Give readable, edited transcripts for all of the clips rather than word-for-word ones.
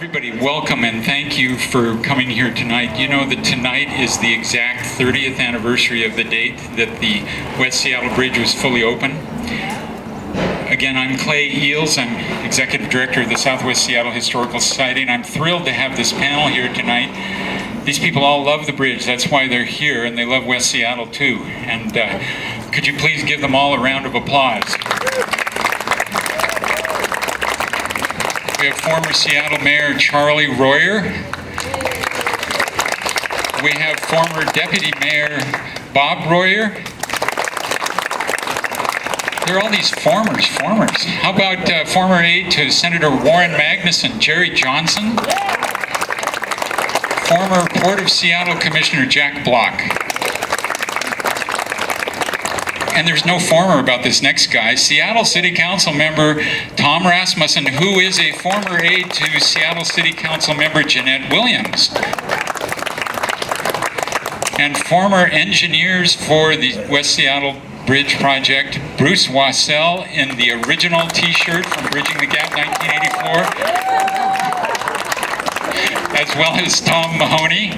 Everybody, welcome and thank you for coming here tonight. You know that tonight is the exact 30th anniversary of the date that the West Seattle Bridge was fully open. Again, I'm Clay Eels. I'm Executive Director of the Southwest Seattle Historical Society, and I'm thrilled to have this panel here tonight. These people all love the bridge. That's why they're here, and they love West Seattle too. And could you please give them all a round of applause? We have former Seattle Mayor Charlie Royer. We have former Deputy Mayor Bob Royer. There are all these formers. How about former aide to Senator Warren Magnuson, Gerry Johnson? Former Port of Seattle Commissioner Jack Block. And there's no former about this next guy, Seattle City Council member Tom Rasmussen, who is a former aide to Seattle City Council member Jeanette Williams. And former engineers for the West Seattle Bridge project, Bruce Wasell in the original t-shirt from Bridging the Gap 1984, as well as Tom Mahoney.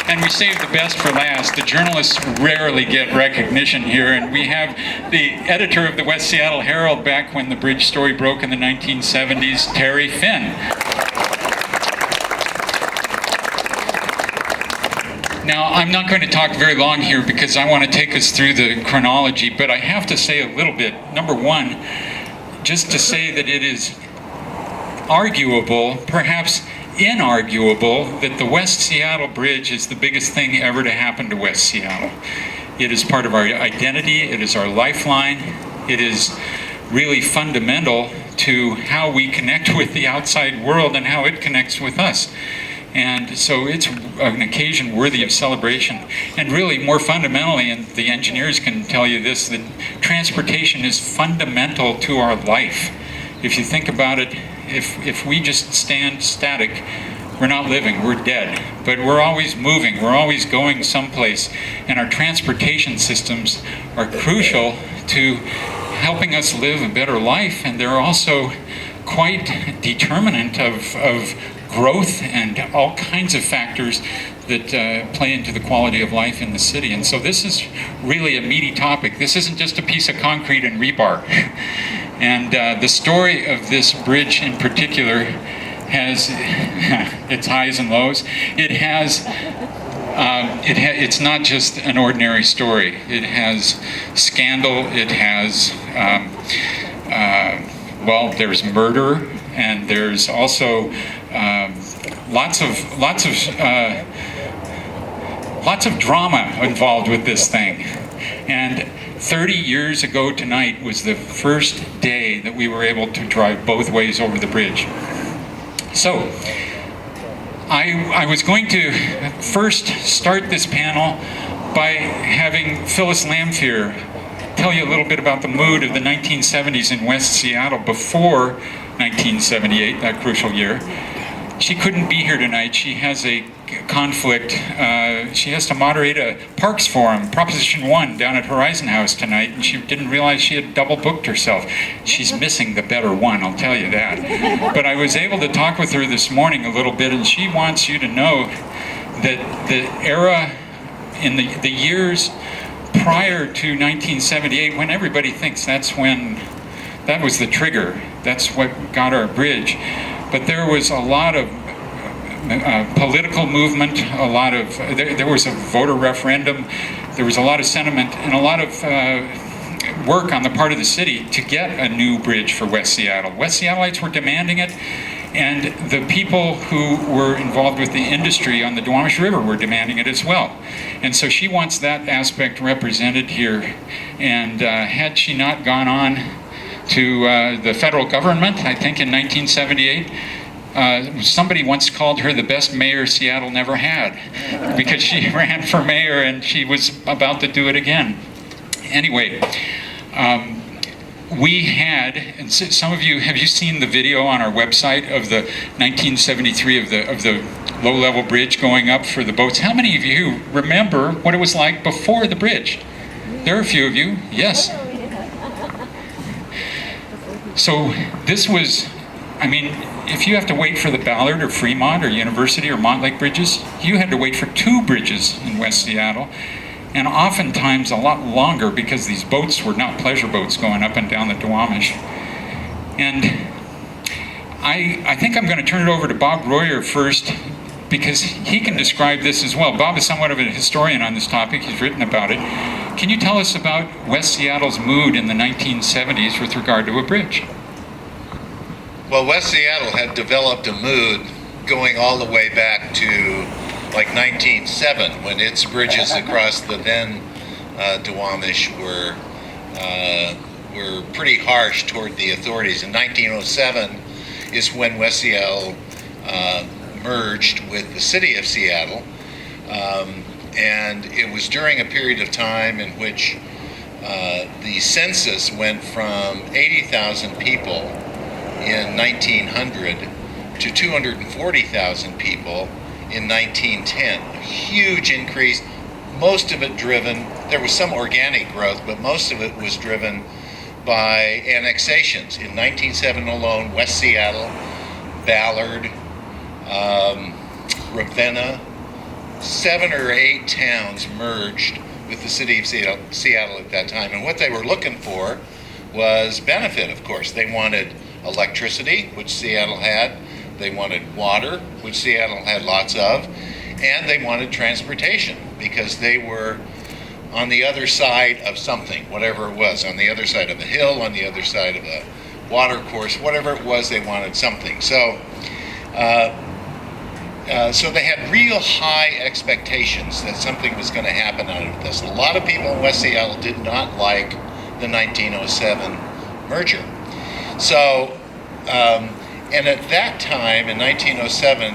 And we saved the best for last. The journalists rarely get recognition here, and we have the editor of the West Seattle Herald back when the bridge story broke in the 1970s, Terry Finn. Now, I'm not going to talk very long here because I want to take us through the chronology, but I have to say a little bit. Number one, just to say that it is arguable, perhaps inarguable, that the West Seattle Bridge is the biggest thing ever to happen to West Seattle. It is part of our identity, it is our lifeline, it is really fundamental to how we connect with the outside world and how it connects with us. And so it's an occasion worthy of celebration. And really, more fundamentally, and the engineers can tell you this, that transportation is fundamental to our life. If you think about it, if we just stand static, we're not living, we're dead. But we're always moving, we're always going someplace. And our transportation systems are crucial to helping us live a better life. And they're also quite determinant of growth and all kinds of factors that play into the quality of life in the city. And so this is really a meaty topic. This isn't just a piece of concrete and rebar. And the story of this bridge in particular has its highs and lows. It's not just an ordinary story. It has scandal, it has, well, there's murder, and there's also lots of drama involved with this thing. And 30 years ago tonight was the first day that we were able to drive both ways over the bridge. So I was going to first start this panel by having Phyllis Lamphere tell you a little bit about the mood of the 1970s in West Seattle before 1978, that crucial year. She couldn't be here tonight. She has a conflict. She has to moderate a Parks Forum, Proposition 1, down at Horizon House tonight, and she didn't realize she had double booked herself. She's missing the better one, I'll tell you that. But I was able to talk with her this morning a little bit, and she wants you to know that the era, in the years prior to 1978, when everybody thinks that's when, that was the trigger, that's what got our bridge. But there was a lot of political movement, there was a voter referendum, there was a lot of sentiment and a lot of work on the part of the city to get a new bridge for West Seattle. West Seattleites were demanding it, and the people who were involved with the industry on the Duwamish River were demanding it as well. And so she wants that aspect represented here. And had she not gone on to the federal government, I think in 1978, somebody once called her the best mayor Seattle never had, because she ran for mayor and she was about to do it again. Anyway, we had, and some of you, have you seen the video on our website of the 1973 of the low-level bridge going up for the boats? How many of you remember what it was like before the bridge? There are a few of you, yes. So this was, I mean, if you have to wait for the Ballard or Fremont or University or Montlake bridges, you had to wait for 2 bridges in West Seattle, and oftentimes a lot longer because these boats were not pleasure boats going up and down the Duwamish. And I think I'm going to turn it over to Bob Royer first, because he can describe this as well. Bob is somewhat of a historian on this topic. He's written about it. Can you tell us about West Seattle's mood in the 1970s with regard to a bridge? Well, West Seattle had developed a mood going all the way back to like 1907, when its bridges across the then Duwamish were pretty harsh toward the authorities. In 1907 is when West Seattle merged with the city of Seattle, and it was during a period of time in which the census went from 80,000 people in 1900 to 240,000 people in 1910. A huge increase, most of it driven, there was some organic growth, but most of it was driven by annexations. In 1907 alone, West Seattle, Ballard, Ravenna, 7 or 8 towns merged with the city of Seattle at that time. And what they were looking for was benefit, of course. They wanted electricity, which Seattle had. They wanted water, which Seattle had lots of. And they wanted transportation, because they were on the other side of something, whatever it was, on the other side of a hill, on the other side of a water course, whatever it was, they wanted something. So they had real high expectations that something was going to happen out of this. A lot of people in West Seattle did not like the 1907 merger. So, and at that time, in 1907,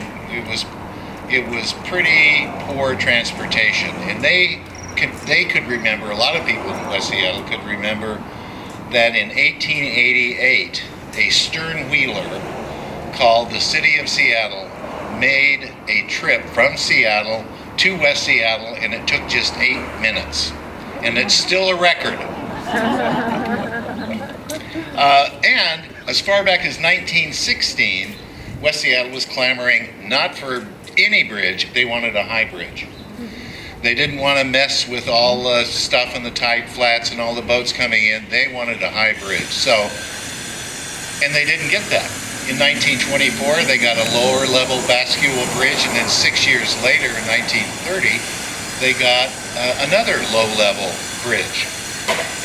it was pretty poor transportation, and they could remember, a lot of people in West Seattle could remember that in 1888, a stern wheeler called the City of Seattle made a trip from Seattle to West Seattle, and it took just 8 minutes. And it's still a record. And as far back as 1916, West Seattle was clamoring not for any bridge, they wanted a high bridge. They didn't want to mess with all the stuff in the tide flats and all the boats coming in. They wanted a high bridge. So, and they didn't get that. In 1924, they got a lower level bascule bridge, and then 6 years later, in 1930, they got another low level bridge.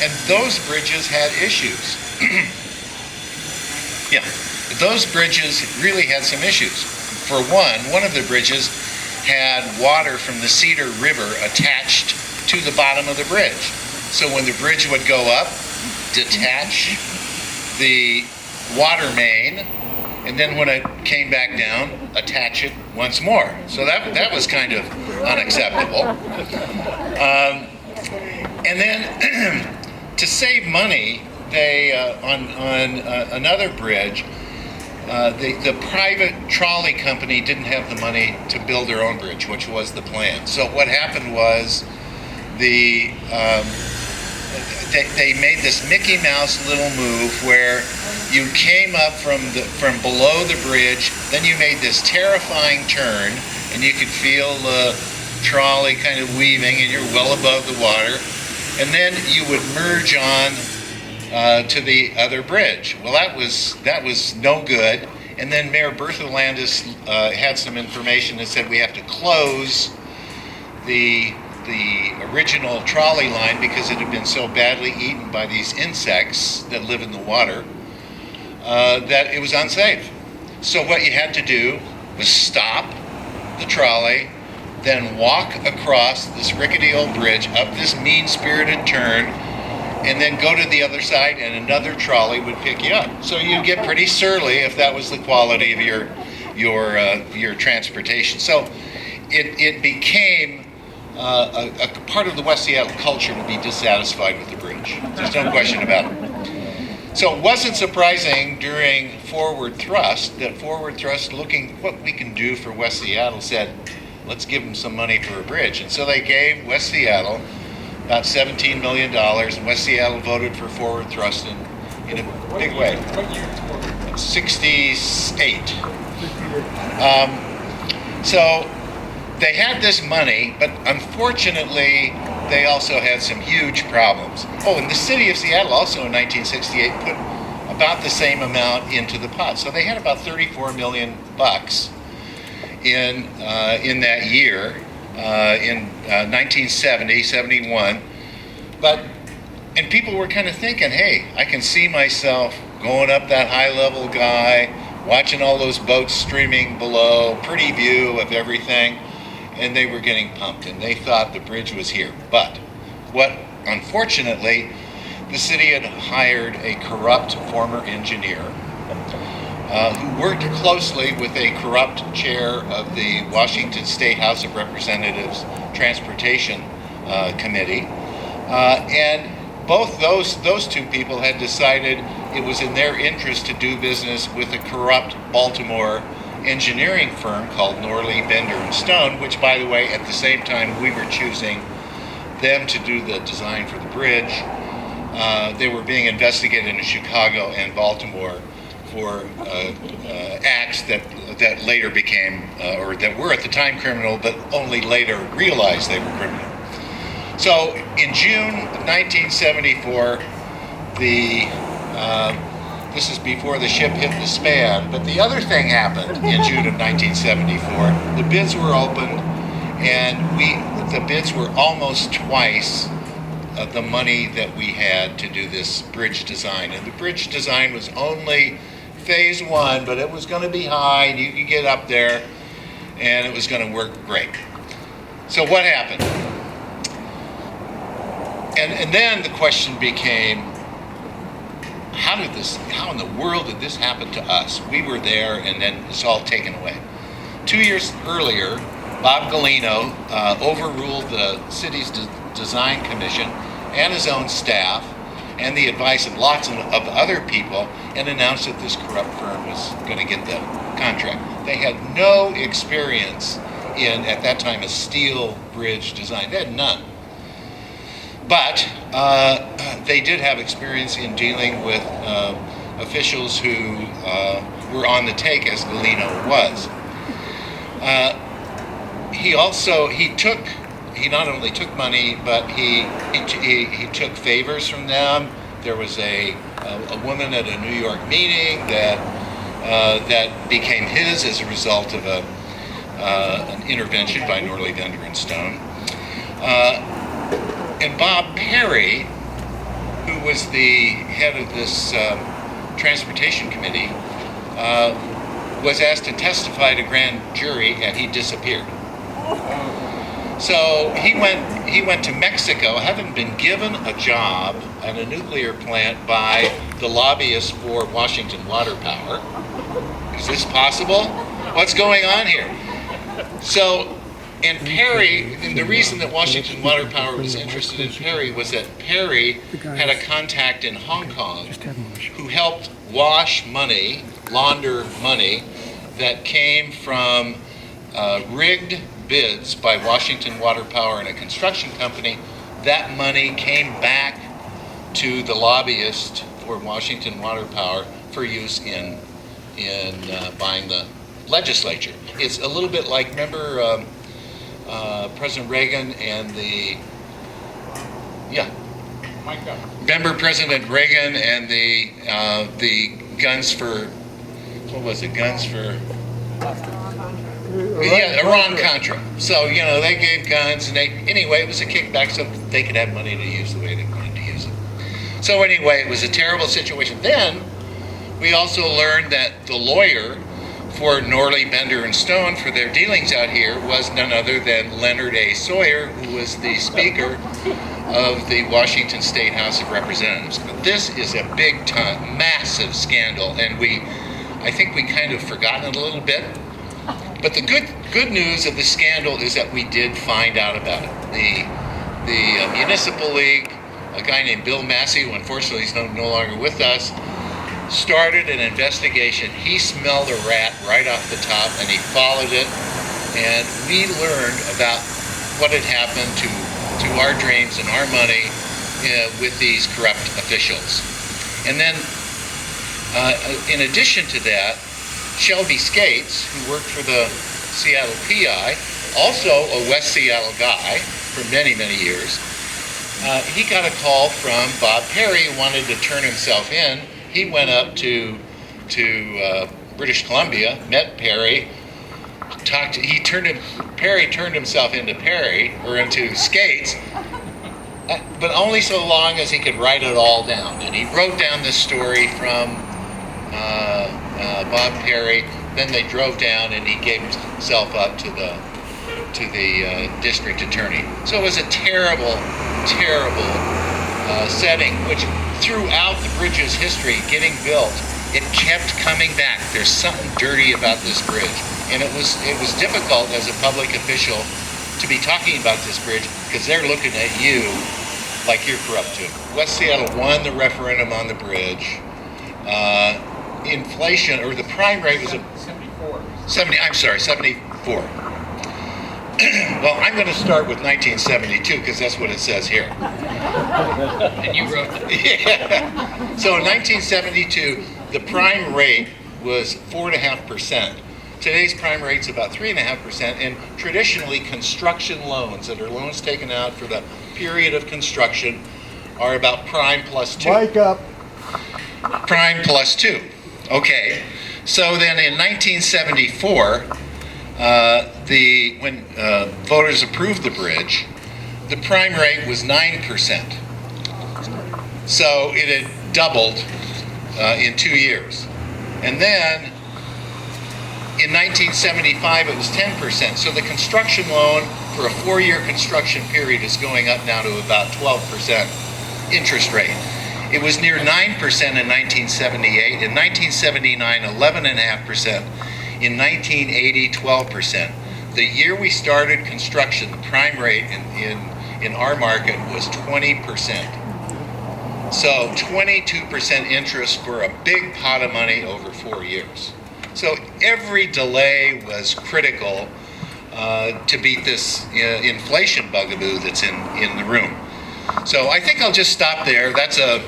And those bridges had issues. Yeah, those bridges really had some issues. For one of the bridges had water from the Cedar River attached to the bottom of the bridge. So when the bridge would go up, detach the water main, and then when it came back down, attach it once more. So that was kind of unacceptable. And then to save money, they on another bridge, the private trolley company didn't have the money to build their own bridge, which was the plan. So what happened was they made this Mickey Mouse little move where you came up from below the bridge, then you made this terrifying turn, and you could feel the trolley kind of weaving, and you're well above the water, and then you would merge on to the other bridge. Well, that was no good. And then Mayor Bertha Landis had some information that said we have to close the original trolley line because it had been so badly eaten by these insects that live in the water that it was unsafe. So what you had to do was stop the trolley, then walk across this rickety old bridge up this mean-spirited turn, and then go to the other side, and another trolley would pick you up. So you'd get pretty surly if that was the quality of your transportation. So it became a part of the West Seattle culture to be dissatisfied with the bridge. There's no question about it. So it wasn't surprising during Forward Thrust that Forward Thrust, looking what we can do for West Seattle, said, let's give them some money for a bridge. And so they gave West Seattle about $17 million, and West Seattle voted for Forward Thrust in a big way. What year is Forward? 68. So they had this money, but unfortunately, they also had some huge problems. Oh, and the city of Seattle also in 1968 put about the same amount into the pot. So they had about 34 million bucks in that year, in 1970, 71. And people were kind of thinking, hey, I can see myself going up that high-level guy, watching all those boats streaming below, pretty view of everything, and they were getting pumped, and they thought the bridge was here. But unfortunately, the city had hired a corrupt former engineer who worked closely with a corrupt chair of the Washington State House of Representatives Transportation Committee, and both those two people had decided it was in their interest to do business with a corrupt Baltimore engineering firm called Norley, Bender and Stone, which, by the way, at the same time we were choosing them to do the design for the bridge. They were being investigated in Chicago and Baltimore for acts that later became, or that were at the time criminal, but only later realized they were criminal. So in June 1974, this is before the ship hit the span, but the other thing happened in June of 1974. The bids were opened, and the bids were almost twice the money that we had to do this bridge design. And the bridge design was only phase one, but it was going to be high, and you could get up there, and it was going to work great. So what happened? And then the question became, how in the world did this happen to us? We were there, and then it's all taken away. 2 years earlier, Bob Galino overruled the city's design commission and his own staff and the advice of lots of other people, and announced that this corrupt firm was going to get the contract. They had no experience in, at that time, a steel bridge design. They had none. But they did have experience in dealing with officials who were on the take, as Galino was. He not only took money, but he took favors from them. There was a woman at a New York meeting that became his as a result of an intervention by Norley, Bender and Stone. And Bob Perry, who was the head of this transportation committee, was asked to testify to grand jury, and he disappeared. So he went to Mexico, having been given a job at a nuclear plant by the lobbyists for Washington Water Power. Is this possible? What's going on here? So, and Perry, and the reason that Washington Water Power was interested in Perry was that Perry had a contact in Hong Kong who helped wash money, launder money that came from rigged bids by Washington Water Power and a construction company. That money came back to the lobbyist for Washington Water Power for use in buying the legislature. It's a little bit like, remember President Reagan and remember President Reagan and the guns for, what was it, guns for? Yeah, Iran-Contra. So, they gave guns, and anyway, it was a kickback so they could have money to use the way they wanted to use it. So anyway, it was a terrible situation. Then, we also learned that the lawyer for Norley, Bender, and Stone for their dealings out here was none other than Leonard A. Sawyer, who was the Speaker of the Washington State House of Representatives. But this is a big time, massive scandal, and I think we kind of forgotten it a little bit. But the good news of the scandal is that we did find out about it. The Municipal League, a guy named Bill Massey, who unfortunately is no longer with us, started an investigation. He smelled a rat right off the top, and he followed it, and we learned about what had happened to our dreams and our money with these corrupt officials. And then In addition to that, Shelby Skates, who worked for the Seattle PI, also a West Seattle guy for many, many years, he got a call from Bob Perry, who wanted to turn himself in. He went up to British Columbia, met Perry, Perry turned himself into Skates, but only so long as he could write it all down. And he wrote down this story from Bob Perry. Then they drove down, and he gave himself up to the district attorney. So it was a terrible, terrible setting, which throughout the bridge's history, getting built, it kept coming back. There's something dirty about this bridge, and it was difficult as a public official to be talking about this bridge because they're looking at you like you're corrupt too. West Seattle won the referendum on the bridge. Inflation, or the prime rate was 74. Well, I'm going to start with 1972 because that's what it says here. And you wrote that. Yeah. So in 1972, the prime rate was 4.5%. Today's prime rate's about 3.5%, and traditionally construction loans, that are loans taken out for the period of construction, are about prime plus 2. Mic up. Prime plus 2. Okay. So then in 1974, when voters approved the bridge, the prime rate was 9%. So it had doubled in 2 years. And then in 1975, it was 10%. So the construction loan for a 4-year construction period is going up now to about 12% interest rate. It was near 9% in 1978. In 1979, 11.5%. In 1980, 12%. The year we started construction, the prime rate in our market was 20%. So 22% interest for a big pot of money over 4 years. So every delay was critical to beat this inflation bugaboo that's in the room. So I think I'll just stop there. That's a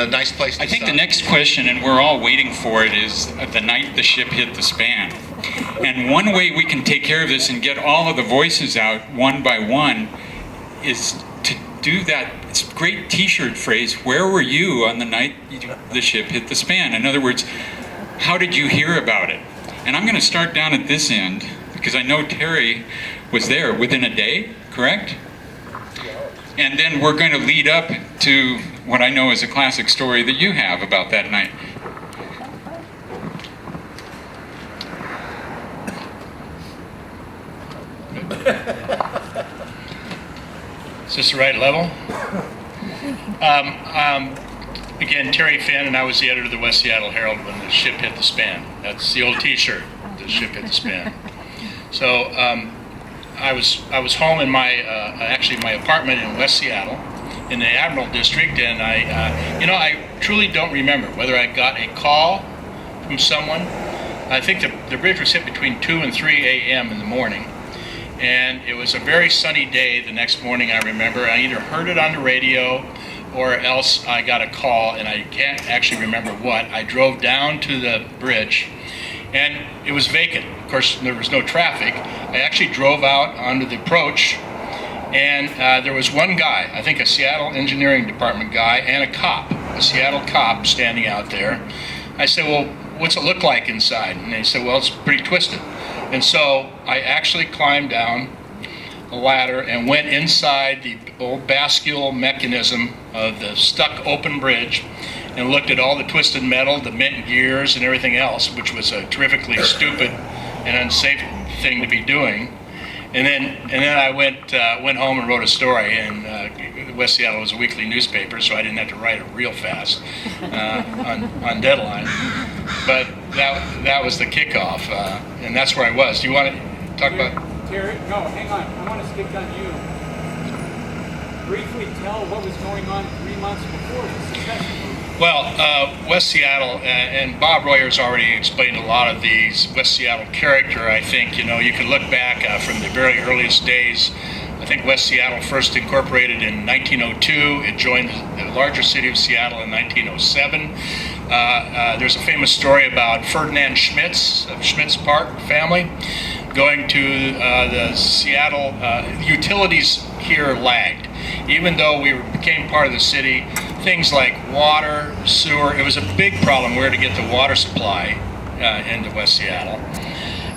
nice place to stop. I think the next question, and we're all waiting for it, is the night the ship hit the span. And one way we can take care of this and get all of the voices out one by one is to do that great t-shirt phrase, where were you on the night the ship hit the span? In other words, how did you hear about it? And I'm going to start down at this end, because I know Terry was there within a day, correct? And then we're going to lead up to what I know is a classic story that you have about that night. Is this the right level? Again, Terry Finn, and I was the editor of the West Seattle Herald when the ship hit the span. That's the old T-shirt, the ship hit the span. So I was home in my my apartment in West Seattle, in the Admiral District, and I truly don't remember whether I got a call from someone. I think the bridge was hit between 2 and 3 a.m. in the morning, and it was a very sunny day the next morning. I remember I either heard it on the radio or else I got a call, and I can't actually remember what. I drove down to the bridge, and it was vacant. Of course, there was no traffic. I actually drove out onto the approach, and there was one guy, I think a Seattle Engineering Department guy, and a Seattle cop standing out there. I said, well, what's it look like inside? And they said, well, it's pretty twisted. And so I actually climbed down a ladder and went inside the old bascule mechanism of the stuck open bridge and looked at all the twisted metal, the bent gears, and everything else, which was a terrifically stupid and unsafe thing to be doing. And then I went home and wrote a story. And West Seattle was a weekly newspaper, so I didn't have to write it real fast on deadline. But that was the kickoff, and that's where I was. Do you want to talk about? Terry, no, hang on. I want to stick on you. Briefly tell what was going on 3 months before the succession movement. Well, West Seattle, and Bob Royer's already explained a lot of these West Seattle character. I think, you can look back from the very earliest days. I think West Seattle first incorporated in 1902. It joined the larger city of Seattle in 1907. There's a famous story about Ferdinand Schmitz of Schmitz Park family going to the Seattle. Utilities here lagged. Even though we became part of the city, things like water, sewer, it was a big problem where to get the water supply into West Seattle.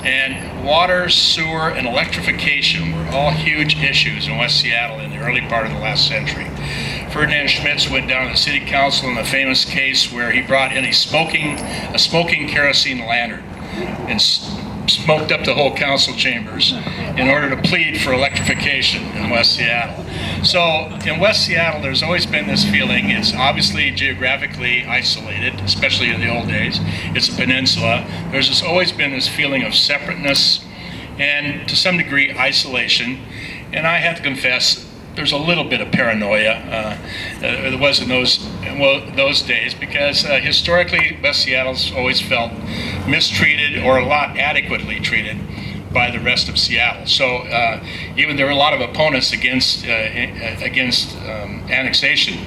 And water, sewer, and electrification were all huge issues in West Seattle in the early part of the last century. Ferdinand Schmitz went down to the city council in a famous case where he brought in a smoking kerosene lantern and smoked up the whole council chambers in order to plead for electrification in West Seattle. So in West Seattle, there's always been this feeling. It's obviously geographically isolated, especially in the old days. It's a peninsula. There's always been this feeling of separateness and, to some degree, isolation. And I have to confess, there's a little bit of paranoia. There was in those days, because historically West Seattle's always felt mistreated or not adequately treated by the rest of Seattle. So even there were a lot of opponents against annexation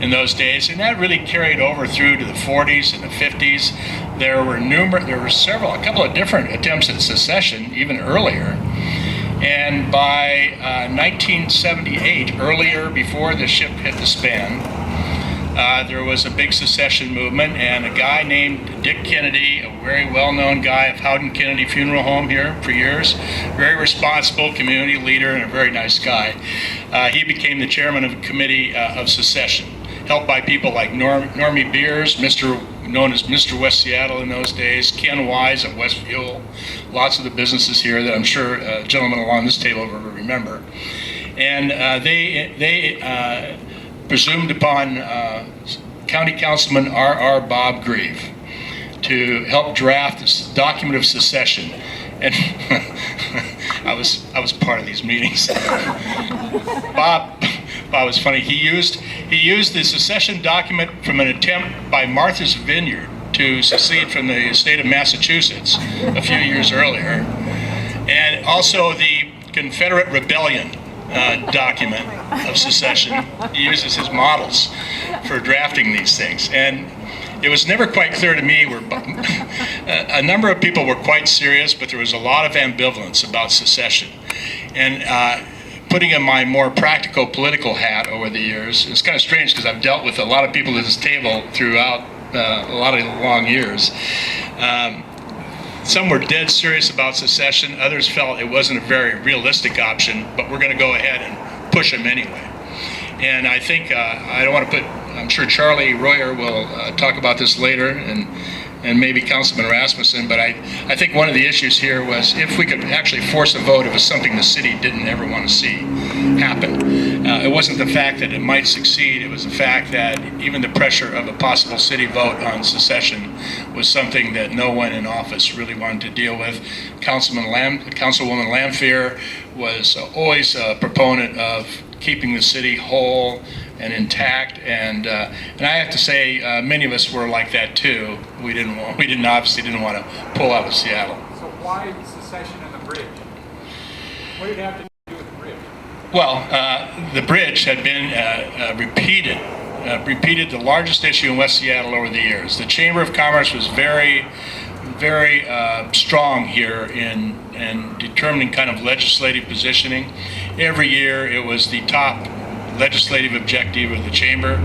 in those days, and that really carried over through to the 40s and the 50s. There were a couple of different attempts at secession even earlier. And by 1978, earlier, before the ship hit the span, there was a big secession movement, and a guy named Dick Kennedy, a very well-known guy of Howden Kennedy Funeral Home here for years, very responsible community leader and a very nice guy. He became the chairman of a committee of secession, helped by people like Normie Beers, known as Mr. West Seattle in those days, Ken Wise of West Fuel, lots of the businesses here that I'm sure gentlemen along this table will remember. And they presumed upon County Councilman R.R. Bob Grieve to help draft this document of secession. And I was part of these meetings. Bob was funny. He used the secession document from an attempt by Martha's Vineyard to secede from the state of Massachusetts a few years earlier, and also the Confederate Rebellion document of secession. He uses his models for drafting these things, and it was never quite clear to me where a number of people were quite serious, but there was a lot of ambivalence about secession. And putting in my more practical political hat over the years, it's kind of strange because I've dealt with a lot of people at this table throughout a lot of long years. Some were dead serious about secession. Others felt it wasn't a very realistic option, but we're going to go ahead and push them anyway. And I think, I don't want to I'm sure Charlie Royer will talk about this later, and maybe Councilman Rasmussen, but I think one of the issues here was if we could actually force a vote, it was something the city didn't ever want to see happen. It wasn't the fact that it might succeed, it was the fact that even the pressure of a possible city vote on secession was something that no one in office really wanted to deal with. Councilwoman Lamphere was always a proponent of keeping the city whole and intact, and I have to say, many of us were like that too. We obviously didn't want to pull out of Seattle. So why secession and the bridge? What did it have to do with the bridge? Well, the bridge had been repeated the largest issue in West Seattle over the years. The Chamber of Commerce was very strong here in determining kind of legislative positioning. Every year it was the top legislative objective of the chamber.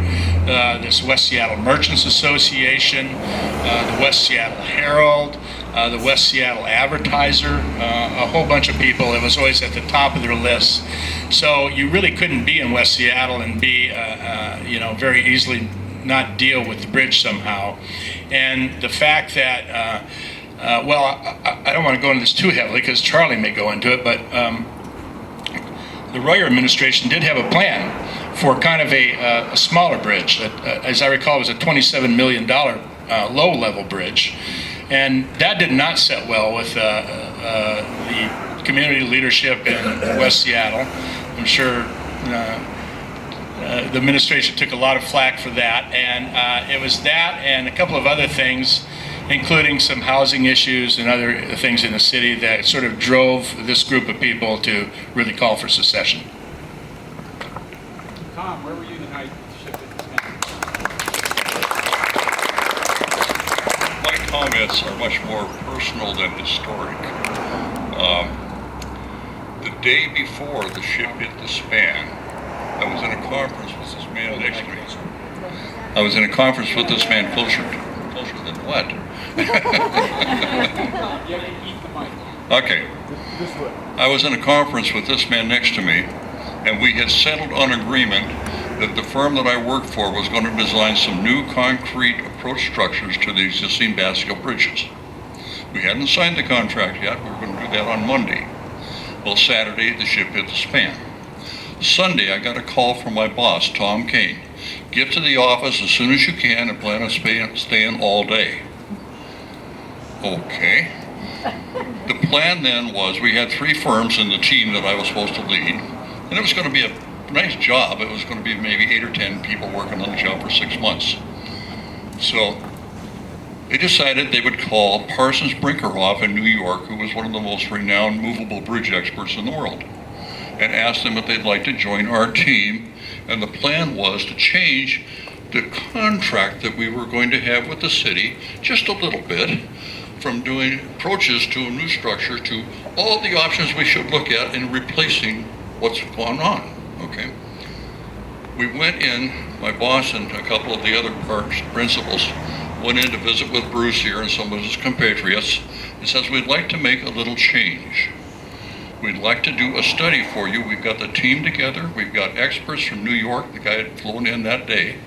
This West Seattle Merchants Association, the West Seattle Herald, the West Seattle Advertiser, a whole bunch of people. It was always at the top of their list. So you really couldn't be in West Seattle and be, very easily not deal with the bridge somehow. And the fact that, I don't want to go into this too heavily because Charlie may go into it, but the Royer administration did have a plan for kind of a smaller bridge. As I recall, it was a $27 million low-level bridge. And that did not set well with the community leadership in West Seattle. I'm sure the administration took a lot of flack for that. And it was that and a couple of other things, including some housing issues and other things in the city, that sort of drove this group of people to really call for secession. Tom, where were you the night the ship hit the span? comments are much more personal than historic. The day before the ship hit the span, I was in a conference with this man next to me. I was in a conference with this man closer than what? Okay. I was in a conference with this man next to me, and we had settled on agreement that the firm that I worked for was going to design some new concrete approach structures to the existing bascule bridges. We hadn't signed the contract yet. We were going to do that on Monday. Well, Saturday, the ship hit the span. Sunday, I got a call from my boss, Tom Kane. Get to the office as soon as you can and plan on staying all day. Okay. The plan then was we had 3 firms in the team that I was supposed to lead, and it was going to be a nice job. It was going to be maybe 8 or 10 people working on the job for 6 months. So they decided they would call Parsons Brinkerhoff in New York, who was one of the most renowned movable bridge experts in the world, and ask them if they'd like to join our team. And the plan was to change the contract that we were going to have with the city just a little bit, from doing approaches to a new structure to all the options we should look at in replacing what's going on. Okay. We went in, my boss and a couple of the other principals went in to visit with Bruce here and some of his compatriots, and says, we'd like to make a little change. We'd like to do a study for you. We've got the team together. We've got experts from New York. The guy had flown in that day.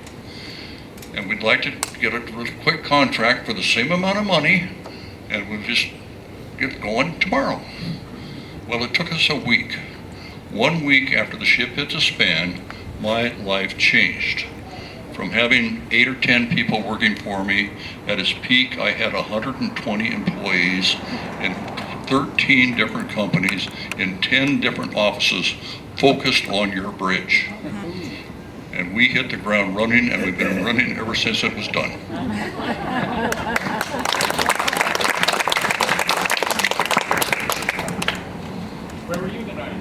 And we'd like to get a quick contract for the same amount of money, and we'll just get going tomorrow. Well, it took us a week. 1 week after the ship hit the span, my life changed. From having 8 or 10 people working for me, at its peak I had 120 employees in 13 different companies in 10 different offices focused on your bridge. And we hit the ground running, and we've been running ever since it was done. Where were you tonight?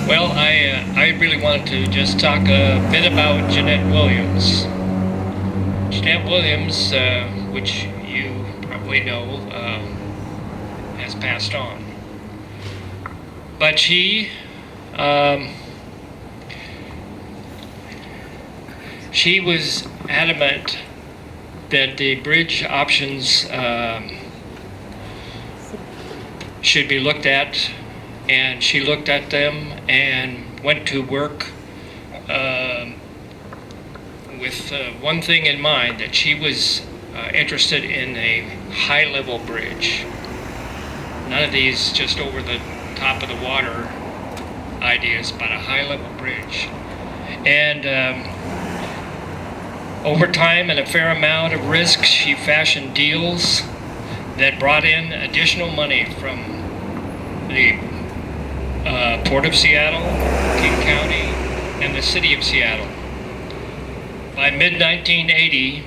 Well, I really wanted to just talk a bit about Jeanette Williams. Jeanette Williams, which you probably know, has passed on. But she was adamant that the bridge options should be looked at, and she looked at them and went to work with one thing in mind, that she was interested in a high-level bridge. None of these just over the top of the water ideas, but a high-level bridge. And over time and a fair amount of risk, she fashioned deals that brought in additional money from the Port of Seattle, King County, and the City of Seattle. By mid-1980,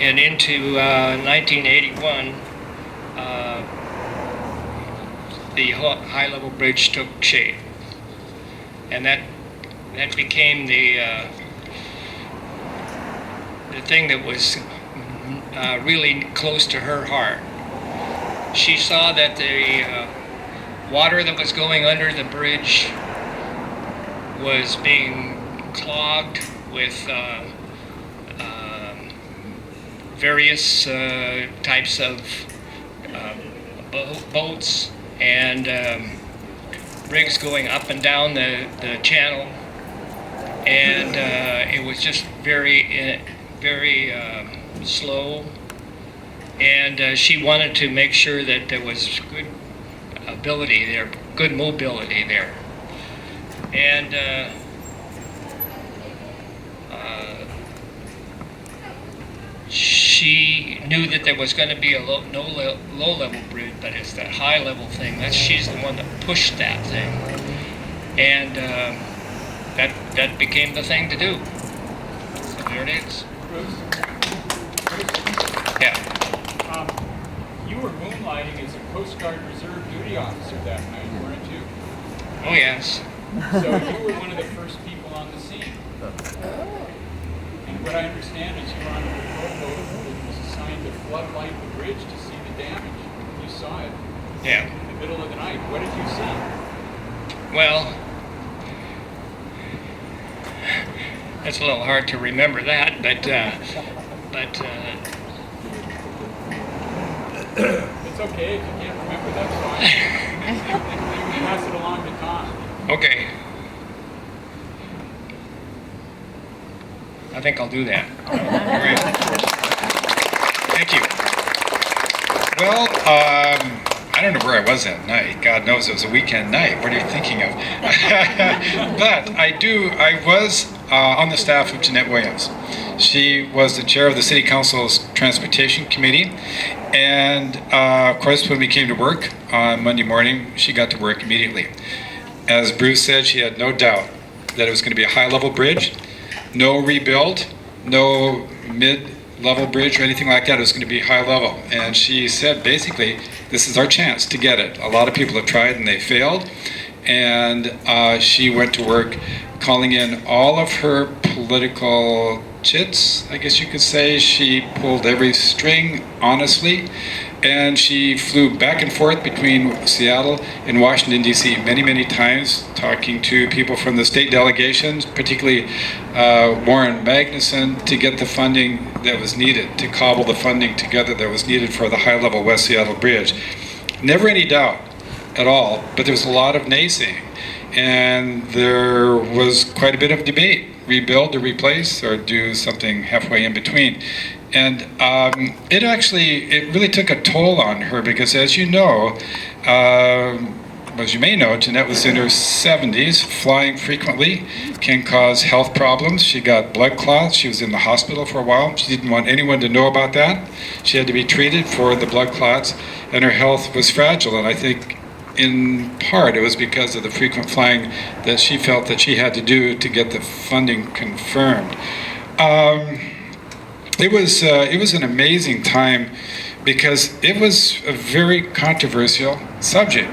and into 1981, the high-level bridge took shape, and that became the thing that was really close to her heart. She saw that the water that was going under the bridge was being clogged with various types of boats and rigs going up and down the channel, and it was just very slow, and she wanted to make sure that there was good ability there, good mobility there. And she knew that there was going to be a low-level bridge, but it's that high-level thing. She's the one that pushed that thing, and that became the thing to do. So there it is. Yeah. You were moonlighting as a Coast Guard Reserve duty officer that night, weren't you? Oh, yes. So you were one of the first people on the scene. And what I understand is you were on a patrol boat that was assigned to floodlight the bridge to see the damage. You saw it Yeah. in the middle of the night. What did you see? Well, it's a little hard to remember that, but It's okay if you can't remember, that's fine. You can pass it along to Tom. okay. I think I'll do that. Great. Thank you. Well, I don't know where I was that night. God knows it was a weekend night. What are you thinking of? But I was on the staff of Jeanette Williams. She was the chair of the City Council's Transportation Committee. And of course, when we came to work on Monday morning, she got to work immediately. As Bruce said, she had no doubt that it was going to be a high-level bridge, no rebuild, no mid-level bridge or anything like that. It was going to be high level. And she said, basically, this is our chance to get it. A lot of people have tried and they failed. And she went to work calling in all of her political chits, I guess you could say. She pulled every string, honestly. And she flew back and forth between Seattle and Washington, D.C. many, many times, talking to people from the state delegations, particularly Warren Magnuson, to get the funding that was needed, to cobble the funding together that was needed for the high-level West Seattle Bridge. Never any doubt at all, but there was a lot of naysaying. And there was quite a bit of debate, rebuild or replace or do something halfway in between. And it really took a toll on her because, as you know, as you may know, Jeanette was in her 70s, flying frequently, can cause health problems. She got blood clots. She was in the hospital for a while. She didn't want anyone to know about that. She had to be treated for the blood clots, and her health was fragile. And I think in part it was because of the frequent flying that she felt that she had to do to get the funding confirmed. It was an amazing time because it was a very controversial subject.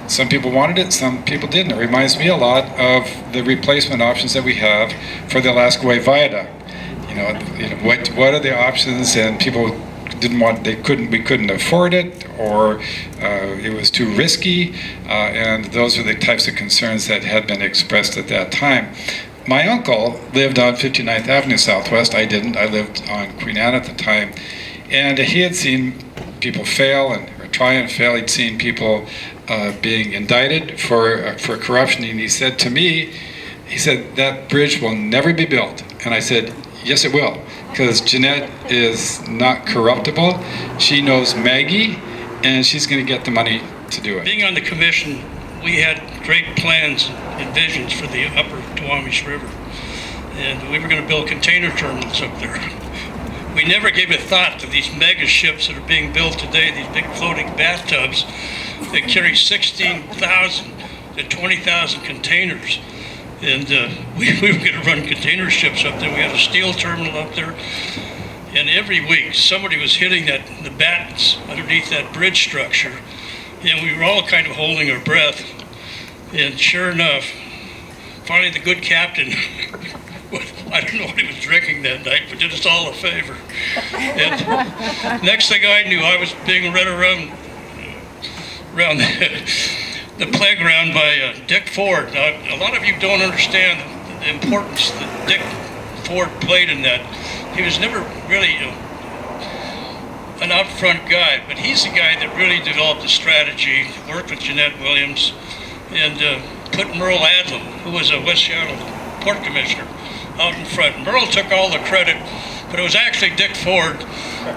Some people wanted it, some people didn't. It reminds me a lot of the replacement options that we have for the Alaska Way Viaduct. What are the options? And people didn't want, we couldn't afford it, or it was too risky, and those were the types of concerns that had been expressed at that time. My uncle lived on 59th Avenue Southwest. I didn't. I lived on Queen Anne at the time. And he had seen people fail or try and fail. He'd seen people being indicted for corruption. And he said to me, that bridge will never be built. And I said, yes, it will. Because Jeanette is not corruptible. She knows Maggie, and she's going to get the money to do it. Being on the commission, we had great plans and visions for the upper Tuamish River. And we were going to build container terminals up there. We never gave a thought to these mega ships that are being built today, these big floating bathtubs that carry 16,000 to 20,000 containers. And we were going to run container ships up there. We had a steel terminal up there. And every week, somebody was hitting the battens underneath that bridge structure. And we were all kind of holding our breath. And sure enough, finally the good captain, I don't know what he was drinking that night, but did us all a favor. And next thing I knew, I was being led around the playground by Dick Ford. Now, a lot of you don't understand the importance that Dick Ford played in that. He was never really an out front guy, but he's the guy that really developed the strategy, worked with Jeanette Williams, and put Merle Adlam, who was a West Seattle Port Commissioner, out in front. Merle took all the credit, but it was actually Dick Ford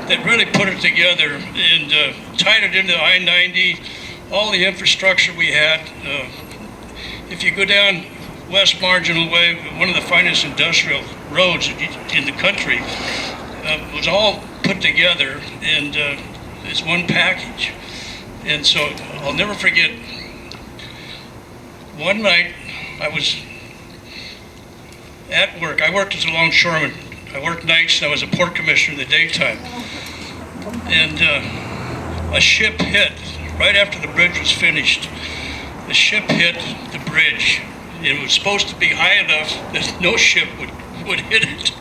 that really put it together and tied it into I-90, all the infrastructure we had. If you go down West Marginal Way, one of the finest industrial roads in the country, was all put together and it's one package. And so I'll never forget, one night I was at work. I worked as a longshoreman. I worked nights and I was a port commissioner in the daytime. And a ship hit right after the bridge was finished. the ship hit the bridge. It was supposed to be high enough that no ship would hit it.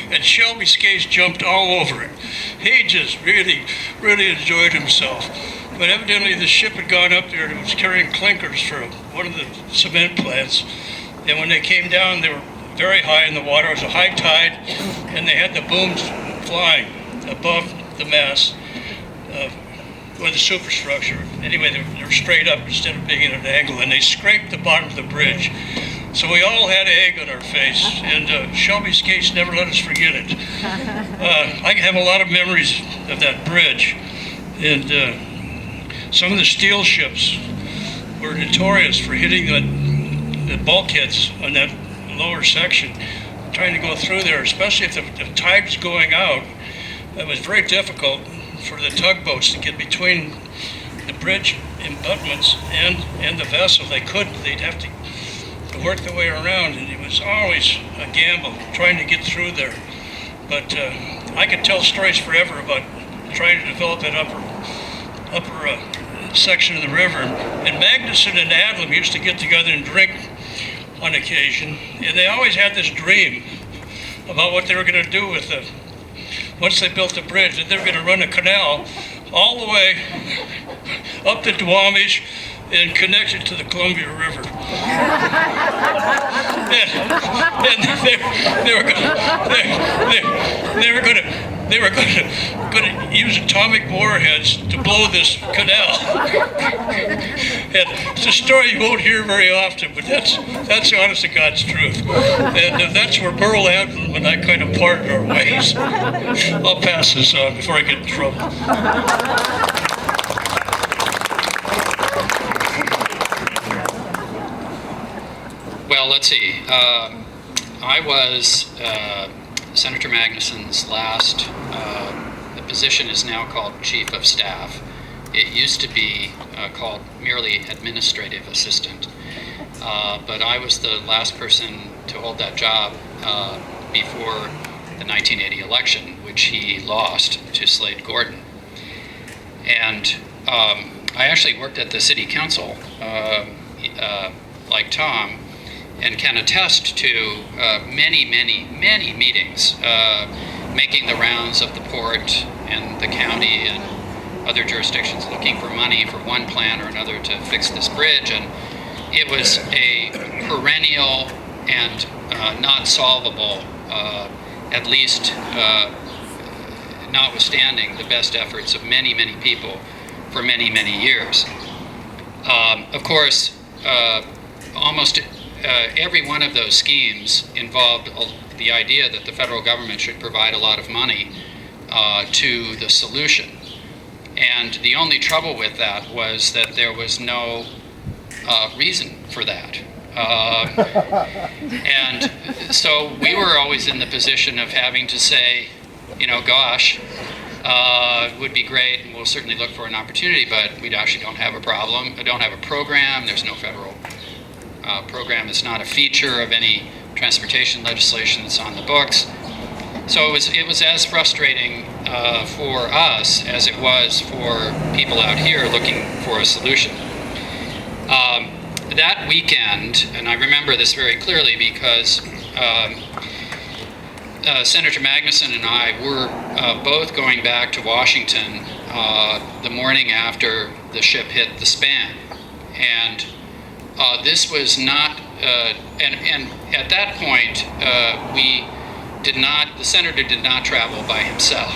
And Shelby Skates jumped all over it. He just really enjoyed himself. But evidently the ship had gone up there and it was carrying clinkers for one of the cement plants. And when they came down, they were very high in the water. It was a high tide, and they had the booms flying above the mast with the superstructure. Anyway, they were straight up instead of being at an angle, and they scraped the bottom of the bridge. So we all had egg on our face, and Shelby Skates never let us forget it. I have a lot of memories of that bridge, and some of the steel ships were notorious for hitting the bulkheads on that lower section, trying to go through there, especially if the tide was going out. It was very difficult for the tugboats to get between the bridge abutments and the vessel. They'd have to work their way around, and it was always a gamble trying to get through there. But I could tell stories forever about trying to develop that upper section of the river. And Magnuson and Adlam used to get together and drink on occasion, and they always had this dream about what they were going to do with once they built the bridge, that they were going to run a canal all the way up the Duwamish and connect it to the Columbia River. and they were going to use atomic warheads to blow this canal. And it's a story you won't hear very often, but that's the honest to God's truth. And that's where Burl Adlam and I kind of parted our ways. I'll pass this on before I get in trouble. Well, let's see. I was Senator Magnuson's last. The position is now called Chief of Staff. It used to be called merely Administrative Assistant. But I was the last person to hold that job before the 1980 election, which he lost to Slade Gordon. And I actually worked at the city council, like Tom, and can attest to many meetings, making the rounds of the port and the county and other jurisdictions looking for money for one plan or another to fix this bridge. And it was a perennial and not solvable, at least notwithstanding the best efforts of many people for many years. Of course, almost every one of those schemes involved the idea that the federal government should provide a lot of money to the solution. And the only trouble with that was that there was no reason for that. And so we were always in the position of having to say, gosh, it would be great, and we'll certainly look for an opportunity, but we actually don't have a problem. I don't have a program. There's no federal program. It's not a feature of any transportation legislation that's on the books. So it was as frustrating for us as it was for people out here looking for a solution. That weekend, and I remember this very clearly because Senator Magnuson and I were both going back to Washington the morning after the ship hit the span. And this was not, and at that point, the senator did not travel by himself.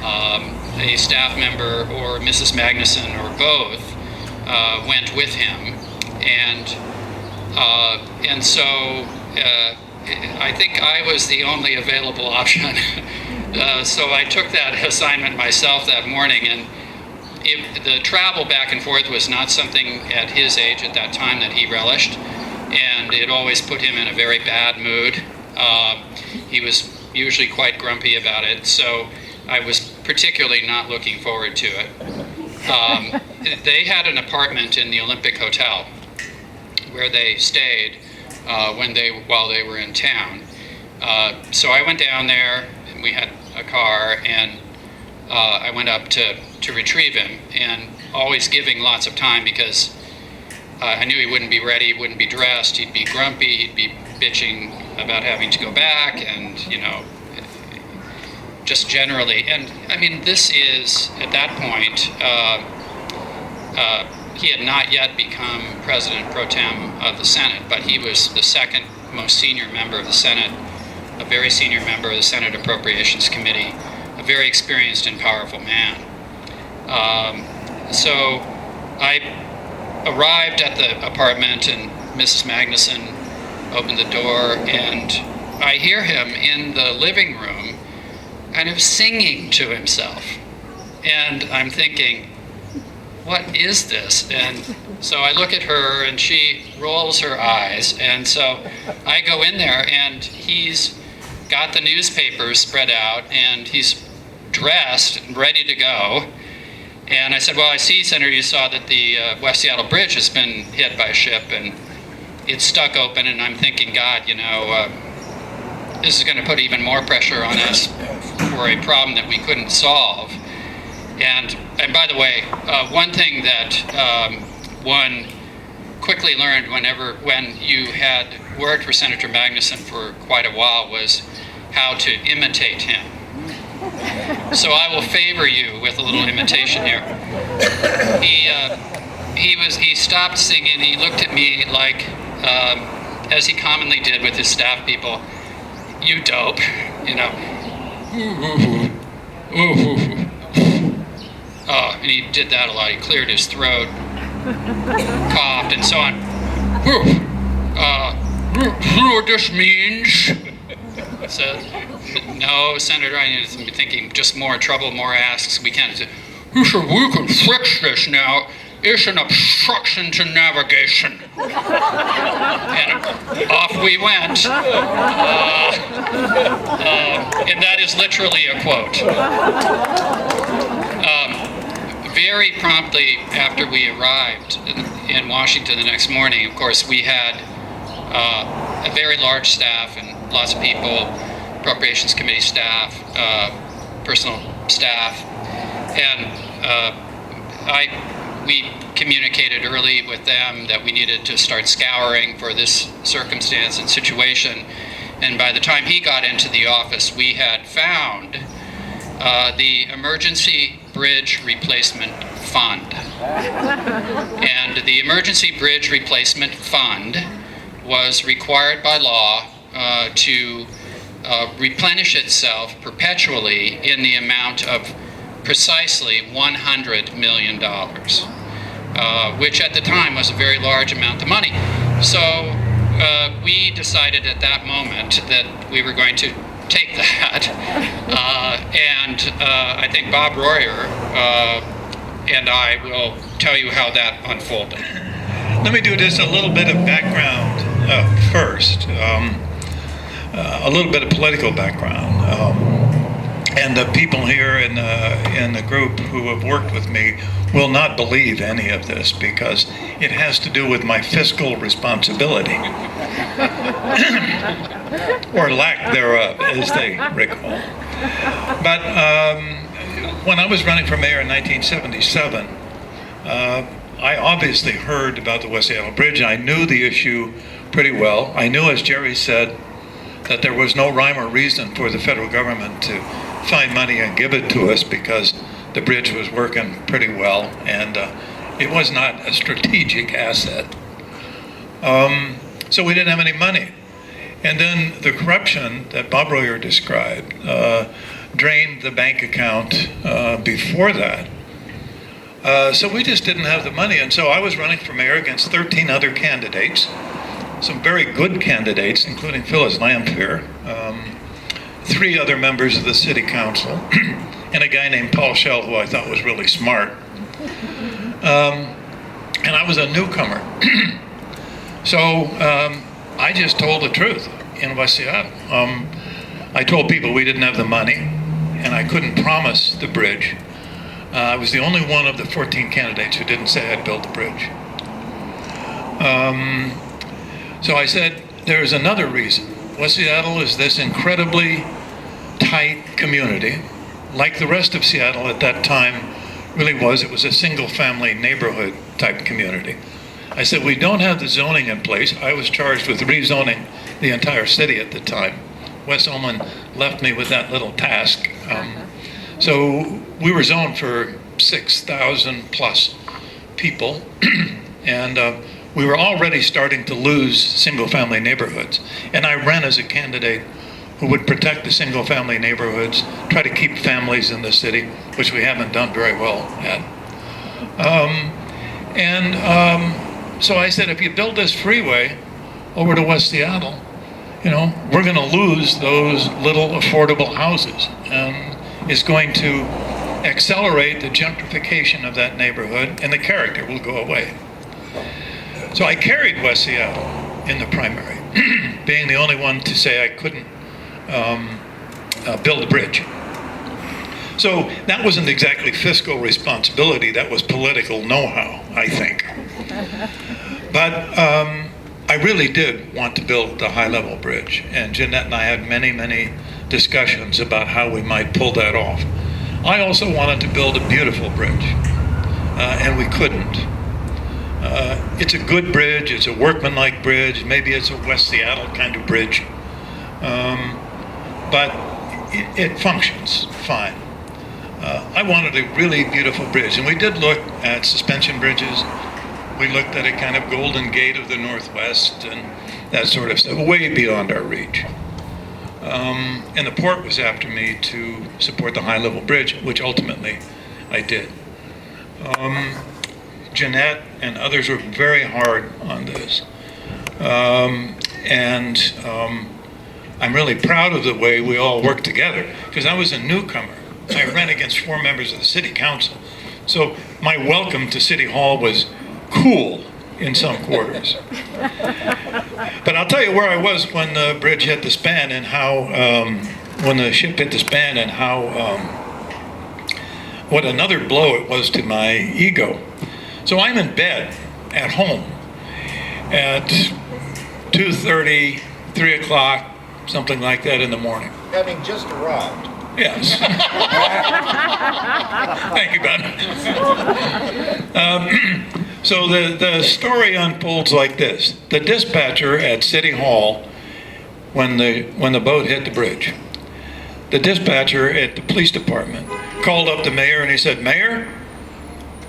A staff member or Mrs. Magnuson or both went with him, and so I think I was the only available option. So I took that assignment myself that morning, and the travel back and forth was not something at his age at that time that he relished, and it always put him in a very bad mood. He was usually quite grumpy about it, so I was particularly not looking forward to it. They had an apartment in the Olympic Hotel where they stayed while they were in town. So I went down there, and we had a car, and I went up to retrieve him, and always giving lots of time because I knew he wouldn't be ready, wouldn't be dressed, he'd be grumpy, he'd be bitching about having to go back, and just generally. And I mean, this is, at that point, he had not yet become President pro tem of the Senate, but he was the second most senior member of the Senate, a very senior member of the Senate Appropriations Committee, a very experienced and powerful man. So I arrived at the apartment, and Mrs. Magnuson opened the door, and I hear him in the living room kind of singing to himself. And I'm thinking, what is this? And so I look at her, and she rolls her eyes. And so I go in there, and he's got the newspapers spread out, and he's dressed and ready to go. And I said, well, I see, Senator, you saw that the West Seattle Bridge has been hit by a ship, and it's stuck open. And I'm thinking, God, this is going to put even more pressure on us for a problem that we couldn't solve. And by the way, one thing that one quickly learned when you had worked for Senator Magnuson for quite a while was how to imitate him. So I will favor you with a little imitation here. He stopped singing. He looked at me like, as he commonly did with his staff people, "You dope," Oh, and he did that a lot. He cleared his throat, coughed, and so on. You know what this means? So, no, Senator, I'm thinking just more trouble, more asks. We can't. You said we can fix this now. It's an obstruction to navigation. And off we went. And that is literally a quote. Very promptly after we arrived in Washington the next morning, of course, we had a very large staff and lots of people, Appropriations Committee staff, personal staff, and we communicated early with them that we needed to start scouring for this circumstance and situation. And by the time he got into the office, we had found the Emergency Bridge Replacement Fund. And the Emergency Bridge Replacement Fund was required by law to replenish itself perpetually in the amount of precisely $100 million, which at the time was a very large amount of money. So we decided at that moment that we were going to take that, and I think Bob Royer and I will tell you how that unfolded. Let me do just a little bit of background first, a little bit of political background. And the people here in the group who have worked with me will not believe any of this because it has to do with my fiscal responsibility. Or lack thereof, as they recall. But when I was running for mayor in 1977, I obviously heard about the West Seattle Bridge. I knew the issue pretty well. I knew, as Gerry said, that there was no rhyme or reason for the federal government to find money and give it to us because the bridge was working pretty well and it was not a strategic asset. So we didn't have any money. And then the corruption that Bob Royer described drained the bank account before that. So we just didn't have the money. And so I was running for mayor against 13 other candidates, some very good candidates, including Phyllis Lamphere, 3 other members of the city council, and a guy named Paul Schell, who I thought was really smart. And I was a newcomer. So I just told the truth in West Seattle. I told people we didn't have the money, and I couldn't promise the bridge. I was the only one of the 14 candidates who didn't say I'd build the bridge. So I said, there's another reason. West Seattle is this incredibly tight community, like the rest of Seattle at that time really was. It was a single-family neighborhood type community. I said, we don't have the zoning in place. I was charged with rezoning the entire city at the time. Wes Ullman left me with that little task. So we were zoned for 6,000 plus people, and we were already starting to lose single-family neighborhoods. And I ran as a candidate who would protect the single-family neighborhoods, try to keep families in the city, which we haven't done very well at. So I said, if you build this freeway over to West Seattle, you know, we're going to lose those little affordable houses. It's going to accelerate the gentrification of that neighborhood, and the character will go away. So I carried West Seattle in the primary, being the only one to say I couldn't build a bridge. So that wasn't exactly fiscal responsibility, that was political know-how, I think. But I really did want to build the high-level bridge, and Jeanette and I had many, many discussions about how we might pull that off. I also wanted to build a beautiful bridge, and we couldn't. It's a good bridge, it's a workmanlike bridge, maybe it's a West Seattle kind of bridge, but it functions fine. I wanted a really beautiful bridge, and we did look at suspension bridges. We looked at a kind of Golden Gate of the Northwest and that sort of stuff, way beyond our reach. And the port was after me to support the high-level bridge, which ultimately I did. Jeanette and others were very hard on this. I'm really proud of the way we all worked together, because I was a newcomer. I ran against 4 members of the city council. So my welcome to City Hall was cool in some quarters. But I'll tell you where I was when the bridge hit the span, and how, when the ship hit the span, and how, what another blow it was to my ego. So I'm in bed at home at 2:30, 3 o'clock, something like that in the morning. Having just arrived. Yes. Thank you, Ben. So the story unfolds like this. The dispatcher at City Hall, when the boat hit the bridge, the dispatcher at the police department called up the mayor and he said, "Mayor,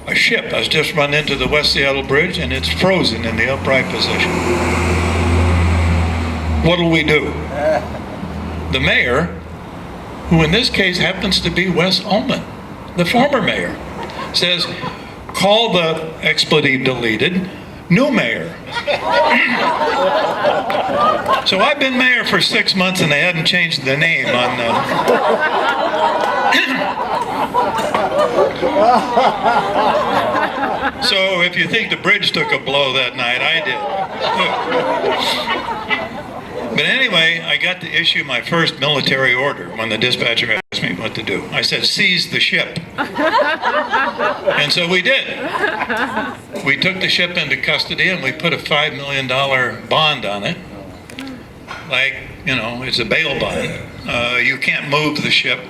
a ship has just run into the West Seattle Bridge and it's frozen in the upright position. What'll we do?" The mayor, who in this case happens to be Wes Ullman, the former mayor, says, "Call the expletive deleted new mayor." So I've been mayor for 6 months and they hadn't changed the name on So if you think the bridge took a blow that night, I did. But anyway, I got to issue my first military order when the dispatcher asked me what to do. I said, "Seize the ship." And so we did. We took the ship into custody and we put a $5 million bond on it. Like, you know, it's a bail bond. You can't move the ship.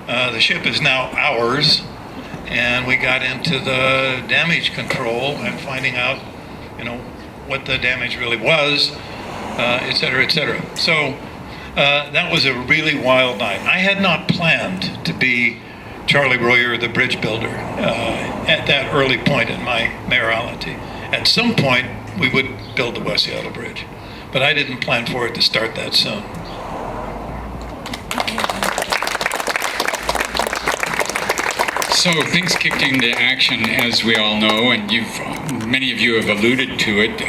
The ship is now ours. And we got into the damage control and finding out, you know, what the damage really was. Et cetera, et cetera. So that was a really wild night. I had not planned to be Charlie Royer, the bridge builder, at that early point in my mayoralty. At some point, we would build the West Seattle Bridge, but I didn't plan for it to start that soon. So things kicked into action, as we all know, and many of you have alluded to it.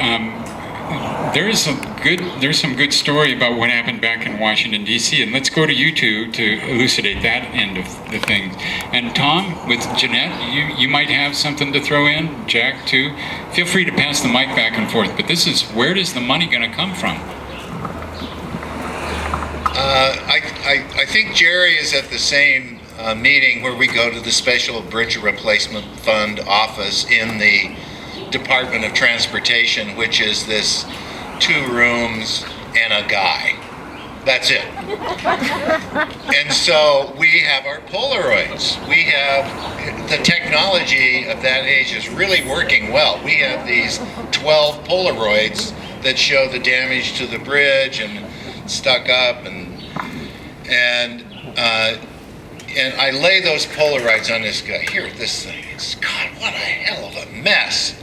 There's some good story about what happened back in Washington, D.C., and let's go to you two to elucidate that end of the thing. And Tom, with Jeanette, you might have something to throw in. Jack, too. Feel free to pass the mic back and forth, but this is, where is the money going to come from? I think Gerry is at the same meeting where we go to the Special Bridge Replacement Fund office in the Department of Transportation, which is this 2 rooms and a guy. That's it. And so we have our Polaroids. We have the technology of that age is really working well. We have these 12 Polaroids that show the damage to the bridge and stuck up, and I lay those Polaroids on this guy. Here, this thing. It's, God, what a hell of a mess.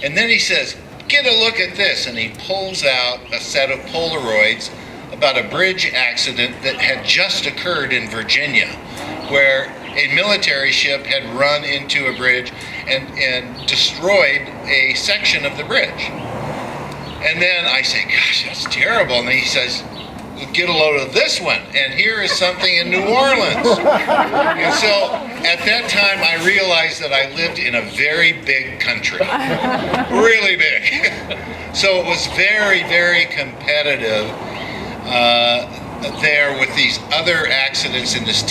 And then he says, get a look at this. And he pulls out a set of Polaroids about a bridge accident that had just occurred in Virginia, where a military ship had run into a bridge and destroyed a section of the bridge. And then I say, gosh, that's terrible. And then he says, get a load of this one, and here is something in New Orleans. And so at that time I realized that I lived in a very big country, really big. So it was very, very competitive there with these other accidents in this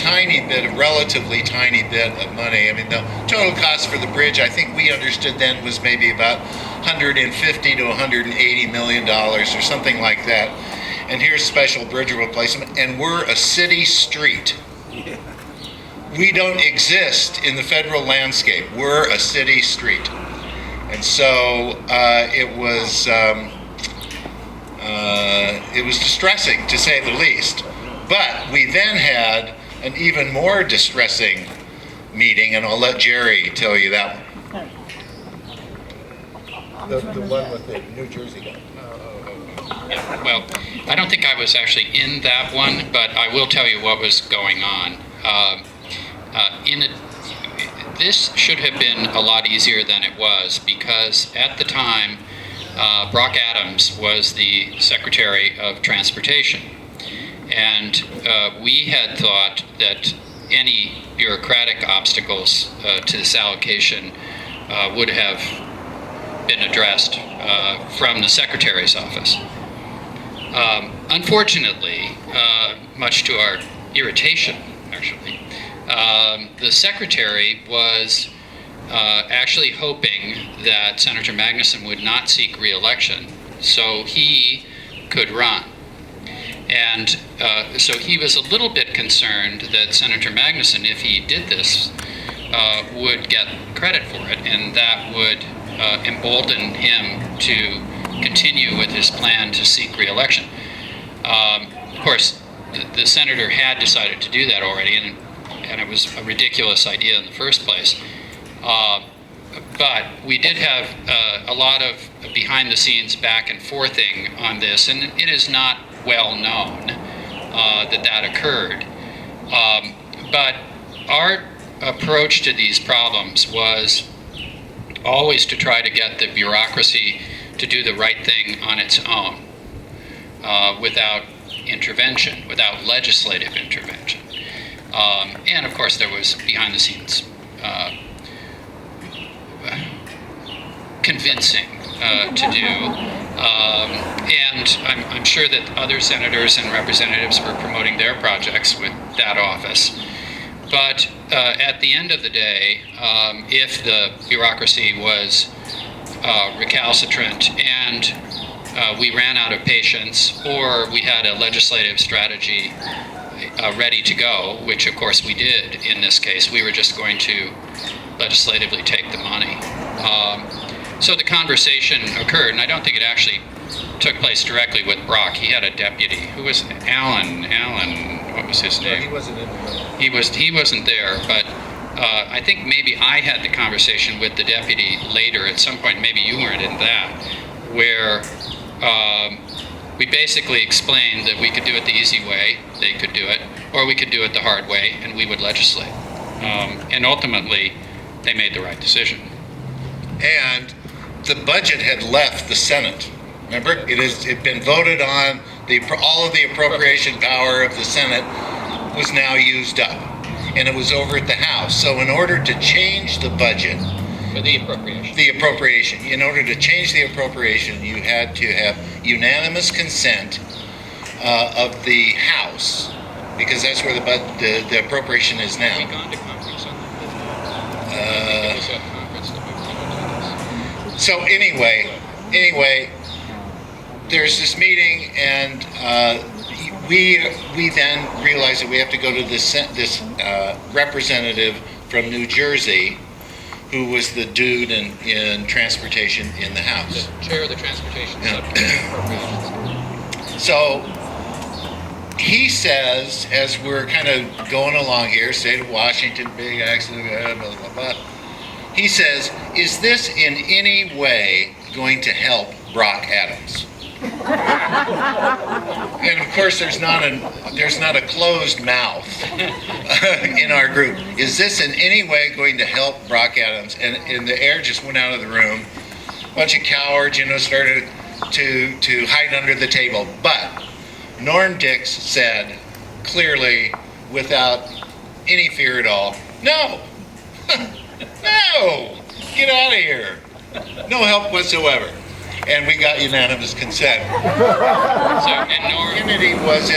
relatively tiny bit of money. I mean, the total cost for the bridge, I think we understood then, was maybe about $150 to $180 million or something like that. And here's special bridge replacement, and we're a city street. We don't exist in the federal landscape. We're a city street. And so it was distressing, to say the least. But we then had an even more distressing meeting, and I'll let Gerry tell you that one. The one with the New Jersey guy. Yeah, well, I don't think I was actually in that one, but I will tell you what was going on. This should have been a lot easier than it was, because at the time, Brock Adams was the Secretary of Transportation. And we had thought that any bureaucratic obstacles to this allocation would have been addressed from the Secretary's office. Unfortunately, much to our irritation, actually, the Secretary was actually hoping that Senator Magnuson would not seek re-election so he could run. And so he was a little bit concerned that Senator Magnuson, if he did this, would get credit for it, and that would embolden him to continue with his plan to seek re-election. Of course, the senator had decided to do that already, and it was a ridiculous idea in the first place. But we did have a lot of behind-the-scenes back and forthing on this, and it is not well known that occurred. But our approach to these problems was always to try to get the bureaucracy to do the right thing on its own, without intervention, without legislative intervention. And of course there was behind-the-scenes convincing to do. And I'm sure that other senators and representatives were promoting their projects with that office. But at the end of the day, if the bureaucracy was recalcitrant and we ran out of patience, or we had a legislative strategy ready to go, which of course we did in this case, we were just going to legislatively take the money. So the conversation occurred, and I don't think it actually took place directly with Brock. He had a deputy who was Alan, what was his name? He wasn't in the room. He wasn't there, but I think maybe I had the conversation with the deputy later at some point, maybe you weren't in that, where we basically explained that we could do it the easy way, they could do it, or we could do it the hard way, and we would legislate. And ultimately, they made the right decision. And the budget had left the Senate. Remember, it had been voted on. All of the appropriation power of the Senate was now used up, and it was over at the House. So in order to change the budget, the appropriation, in order to change the appropriation, you had to have unanimous consent of the House, because that's where the appropriation is now. Have we gone to conference on that? Was that conference that we were doing this? So anyway, there's this meeting, and we then realized that we have to go to this representative from New Jersey, who was the dude in transportation in the House. The chair of the transportation Yeah. subcommittee. So he says, as we're kind of going along here, state of Washington, big accident, blah, blah, blah. He says, is this in any way going to help Brock Adams? And of course, there's not a closed mouth in our group. Is this in any way going to help Brock Adams? And the air just went out of the room. A bunch of cowards, started to hide under the table. But Norm Dix said clearly, without any fear at all, no, no, get out of here. No help whatsoever. And we got unanimous consent. Kennedy was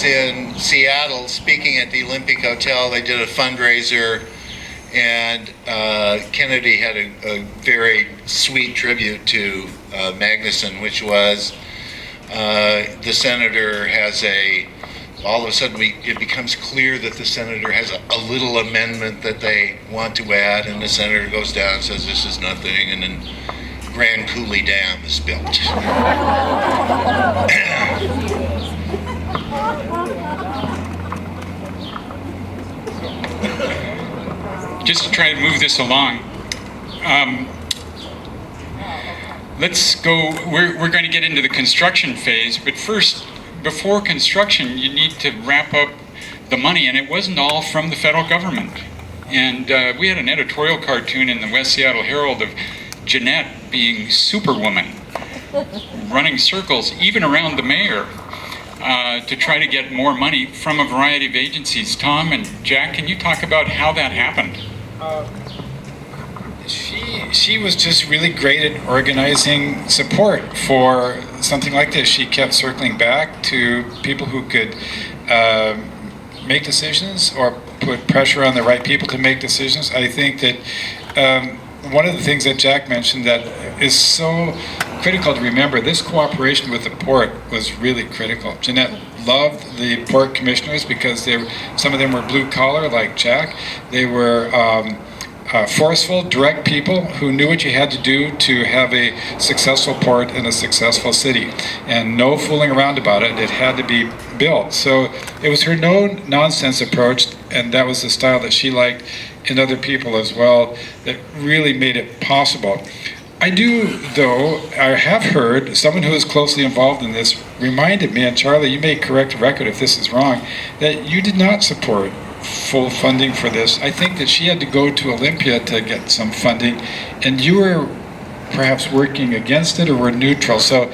in Seattle speaking at the Olympic Hotel. They did a fundraiser, and Kennedy had a very sweet tribute to Magnuson, which was the senator has all of a sudden it becomes clear that the senator has a little amendment that they want to add, and the senator goes down and says this is nothing, and then Grand Coulee Dam is built. Just to try to move this along, let's go. We're going to get into the construction phase, but first, before construction, you need to wrap up the money, and it wasn't all from the federal government. And we had an editorial cartoon in the West Seattle Herald of Jeanette being Superwoman, running circles even around the mayor to try to get more money from a variety of agencies. Tom and Jack, can you talk about how that happened? She was just really great at organizing support for something like this. She kept circling back to people who could make decisions or put pressure on the right people to make decisions. I think that one of the things that Jack mentioned that is so critical to remember, this cooperation with the port was really critical. Jeanette loved the port commissioners because some of them were blue collar like Jack. They were forceful, direct people who knew what you had to do to have a successful port and a successful city. And no fooling around about it. It had to be built. So it was her no-nonsense approach, and that was the style that she liked in other people as well, that really made it possible. I do, though, I have heard someone who is closely involved in this reminded me, and Charlie, you may correct the record if this is wrong, that you did not support full funding for this. I think that she had to go to Olympia to get some funding, and you were perhaps working against it or were neutral. So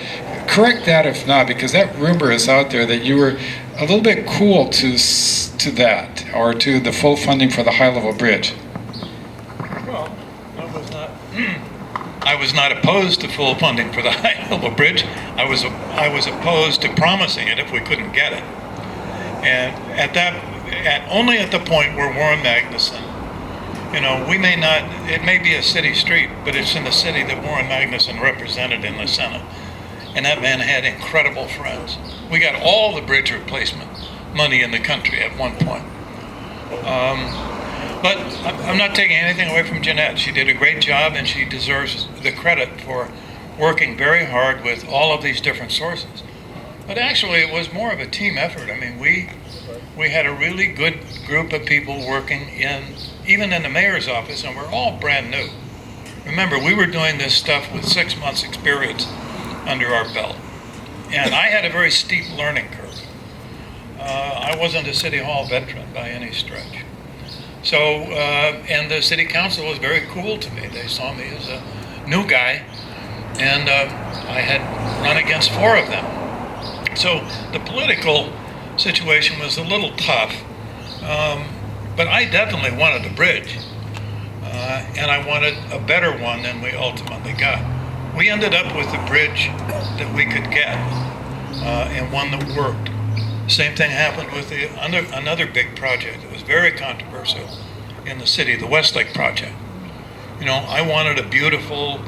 correct that if not, because that rumor is out there that you were a little bit cool to that, or to the full funding for the high-level bridge. Well, I was not opposed to full funding for the high-level bridge. I was opposed to promising it if we couldn't get it. And only at the point where Warren Magnuson, it may be a city street, but it's in the city that Warren Magnuson represented in the Senate. And that man had incredible friends. We got all the bridge replacement money in the country at one point. But I'm not taking anything away from Jeanette. She did a great job, and she deserves the credit for working very hard with all of these different sources. But actually, it was more of a team effort. I mean, we had a really good group of people working even in the mayor's office, and we're all brand new. Remember, we were doing this stuff with 6 months experience under our belt. And I had a very steep learning curve. I wasn't a city hall veteran by any stretch. So, and the city council was very cool to me. They saw me as a new guy, and I had run against 4 of them. So the political situation was a little tough, but I definitely wanted the bridge, and I wanted a better one than we ultimately got. We ended up with a bridge that we could get, and one that worked. Same thing happened with another big project that was very controversial in the city, the Westlake project. I wanted a beautiful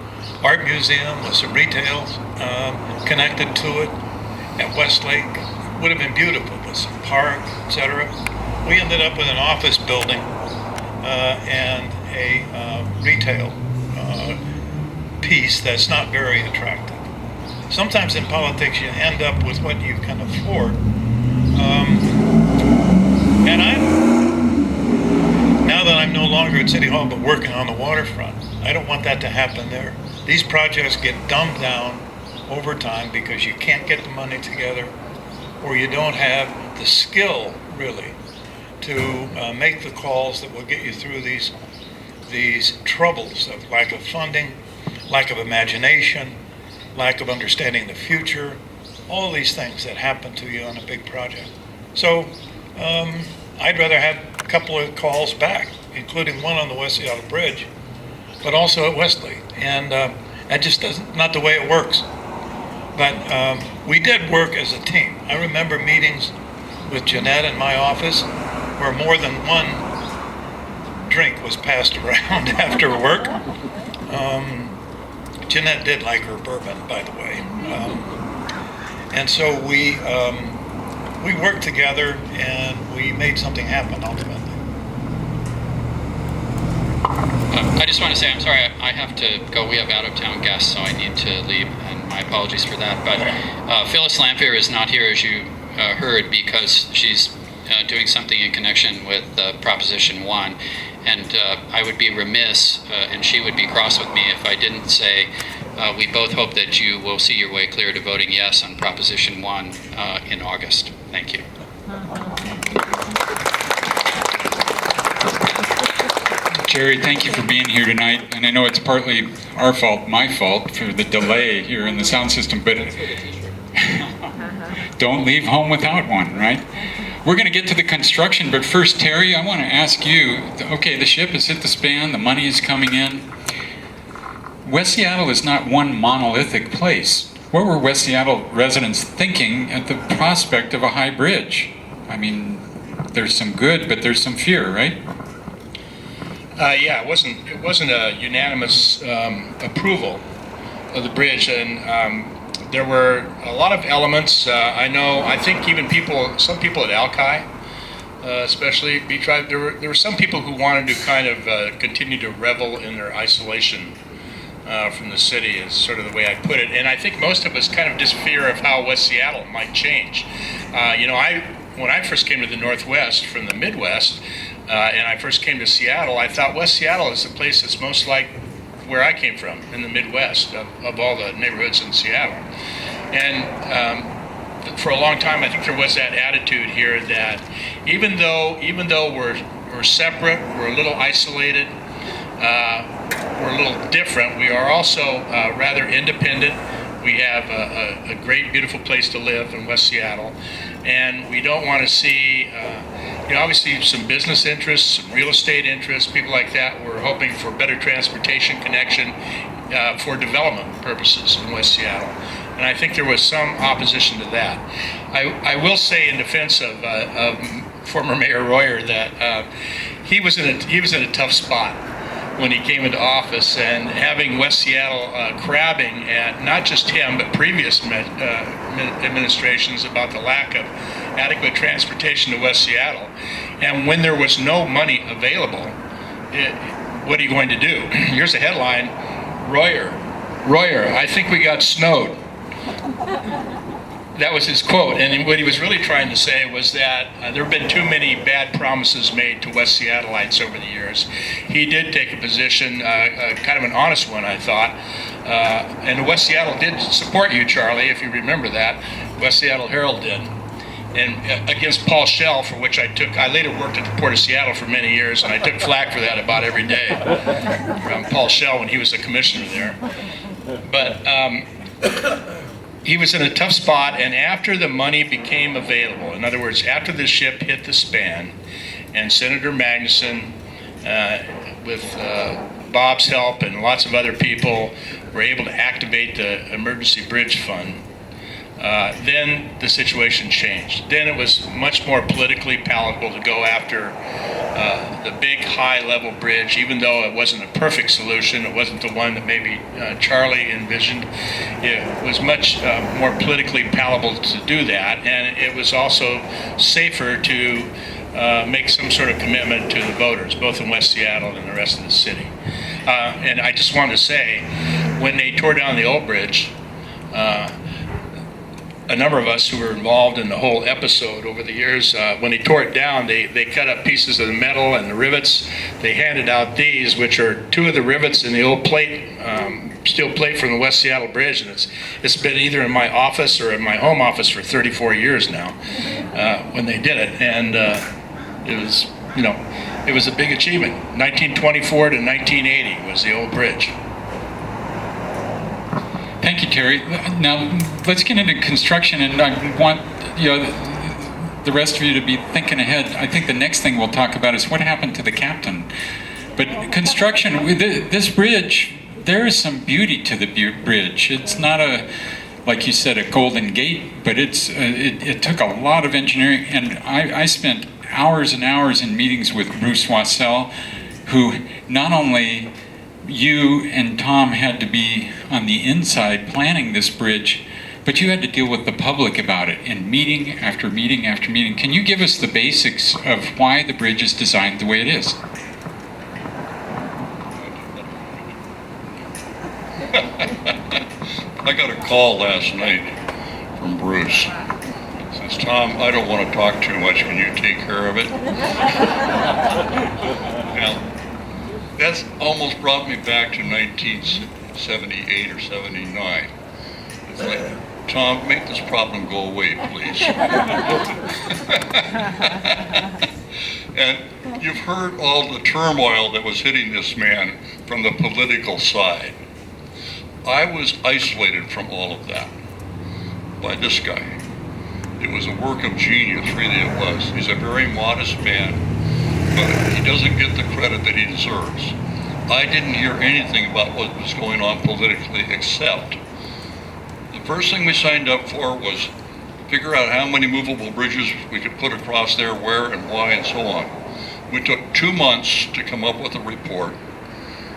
art museum with some retail connected to it, at Westlake. Would have been beautiful with some park, etc. We ended up with an office building and a retail piece that's not very attractive. Sometimes in politics you end up with what you can afford. And now that I'm no longer at City Hall but working on the waterfront, I don't want that to happen there. These projects get dumbed down over time because you can't get the money together, or you don't have the skill really to make the calls that will get you through these troubles of lack of funding, lack of imagination, lack of understanding the future, all these things that happen to you on a big project. So I'd rather have a couple of calls back, including one on the West Seattle Bridge, but also at Westlake. And that just not the way it works. But we did work as a team. I remember meetings with Jeanette in my office where more than one drink was passed around after work. Jeanette did like her bourbon, by the way. And so we worked together and we made something happen ultimately. I just want to say, I'm sorry, I have to go. We have out-of-town guests, so I need to leave, and my apologies for that. But Phyllis Lamphere is not here, as you heard, because she's doing something in connection with Proposition 1. And I would be remiss, and she would be cross with me, if I didn't say we both hope that you will see your way clear to voting yes on Proposition 1 in August. Thank you. Jerry, thank you for being here tonight. And I know it's partly our fault, my fault, for the delay here in the sound system, but don't leave home without one, right? We're going to get to the construction, but first, Terry, I want to ask you, okay, the ship has hit the span, the money is coming in. West Seattle is not one monolithic place. What were West Seattle residents thinking at the prospect of a high bridge? I mean, there's some good, but there's some fear, right? Yeah, it wasn't a unanimous approval of the bridge, and there were a lot of elements. I think even some people at Alki, especially, there were some people who wanted to kind of continue to revel in their isolation from the city, is sort of the way I put it. And I think most of us kind of just fear of how West Seattle might change. When I first came to the Northwest from the Midwest, and I first came to Seattle, I thought West Seattle is the place that's most like where I came from in the Midwest of all the neighborhoods in Seattle. And for a long time, I think there was that attitude here that even though we're separate, we're a little isolated, we're a little different, we are also rather independent. We have a great, beautiful place to live in West Seattle, and we don't want to see, obviously some business interests, some real estate interests, people like that. We're hoping for better transportation connection for development purposes in West Seattle, and I think there was some opposition to that. I will say in defense of former Mayor Royer that he was in a tough spot when he came into office, and having West Seattle crabbing at not just him but previous administrations about the lack of adequate transportation to West Seattle. And when there was no money available, what are you going to do? Here's a headline: Royer, I think we got snowed. That was his quote, and what he was really trying to say was that there have been too many bad promises made to West Seattleites over the years. He did take a position, kind of an honest one, I thought, and West Seattle did support you, Charlie, if you remember that. West Seattle Herald did. And against Paul Schell, for which I later worked at the Port of Seattle for many years, and I took flack for that about every day from Paul Schell when he was the commissioner there. But he was in a tough spot, and after the money became available, in other words, after the ship hit the span, and Senator Magnuson, with Bob's help and lots of other people, were able to activate the Emergency Bridge Fund, then the situation changed. Then it was much more politically palatable to go after the big high-level bridge, even though it wasn't a perfect solution, it wasn't the one that maybe Charlie envisioned. It was much more politically palatable to do that, and it was also safer to make some sort of commitment to the voters, both in West Seattle and the rest of the city. And I just wanted to say, when they tore down the old bridge, a number of us who were involved in the whole episode over the years, when they tore it down, they cut up pieces of the metal and the rivets. They handed out these, which are two of the rivets in the old plate, steel plate from the West Seattle Bridge, and it's been either in my office or in my home office for 34 years now when they did it, and it was, you know, it was a big achievement. 1924 to 1980 was the old bridge. Thank you, Terry. Now, let's get into construction, and I want the rest of you to be thinking ahead. I think the next thing we'll talk about is what happened to the captain. But construction, this bridge, there is some beauty to the bridge. It's not like you said, a golden gate, but it took a lot of engineering, and I spent hours and hours in meetings with Bruce Wasell, who not only you and Tom had to be on the inside planning this bridge, but you had to deal with the public about it in meeting after meeting after meeting. Can you give us the basics of why the bridge is designed the way it is? I got a call last night from Bruce. He says, Tom, I don't want to talk too much. Can you take care of it? Now, that's almost brought me back to 1978 or 79. It's like, Tom, make this problem go away, please. And you've heard all the turmoil that was hitting this man from the political side. I was isolated from all of that by this guy. It was a work of genius, really it was. He's a very modest man, but he doesn't get the credit that he deserves. I didn't hear anything about what was going on politically, except the first thing we signed up for was figure out how many movable bridges we could put across there, where and why, and so on. We took 2 months to come up with a report,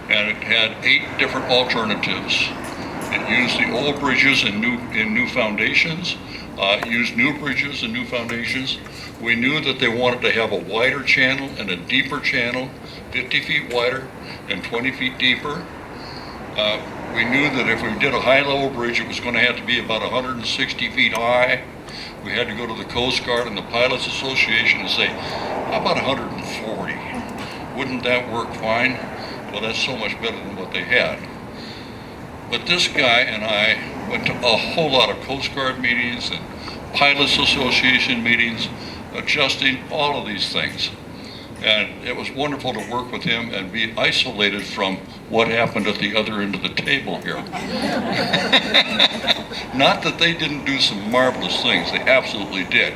and it had 8 different alternatives. It used the old bridges and new foundations, used new bridges and new foundations. We knew that they wanted to have a wider channel and a deeper channel, 50 feet wider and 20 feet deeper. We knew that if we did a high-level bridge, it was going to have to be about 160 feet high. We had to go to the Coast Guard and the Pilots Association and say, how about 140? Wouldn't that work fine? Well, that's so much better than what they had. But this guy and I went to a whole lot of Coast Guard meetings and Pilots Association meetings, adjusting all of these things. And it was wonderful to work with him and be isolated from what happened at the other end of the table here. Not that they didn't do some marvelous things, they absolutely did.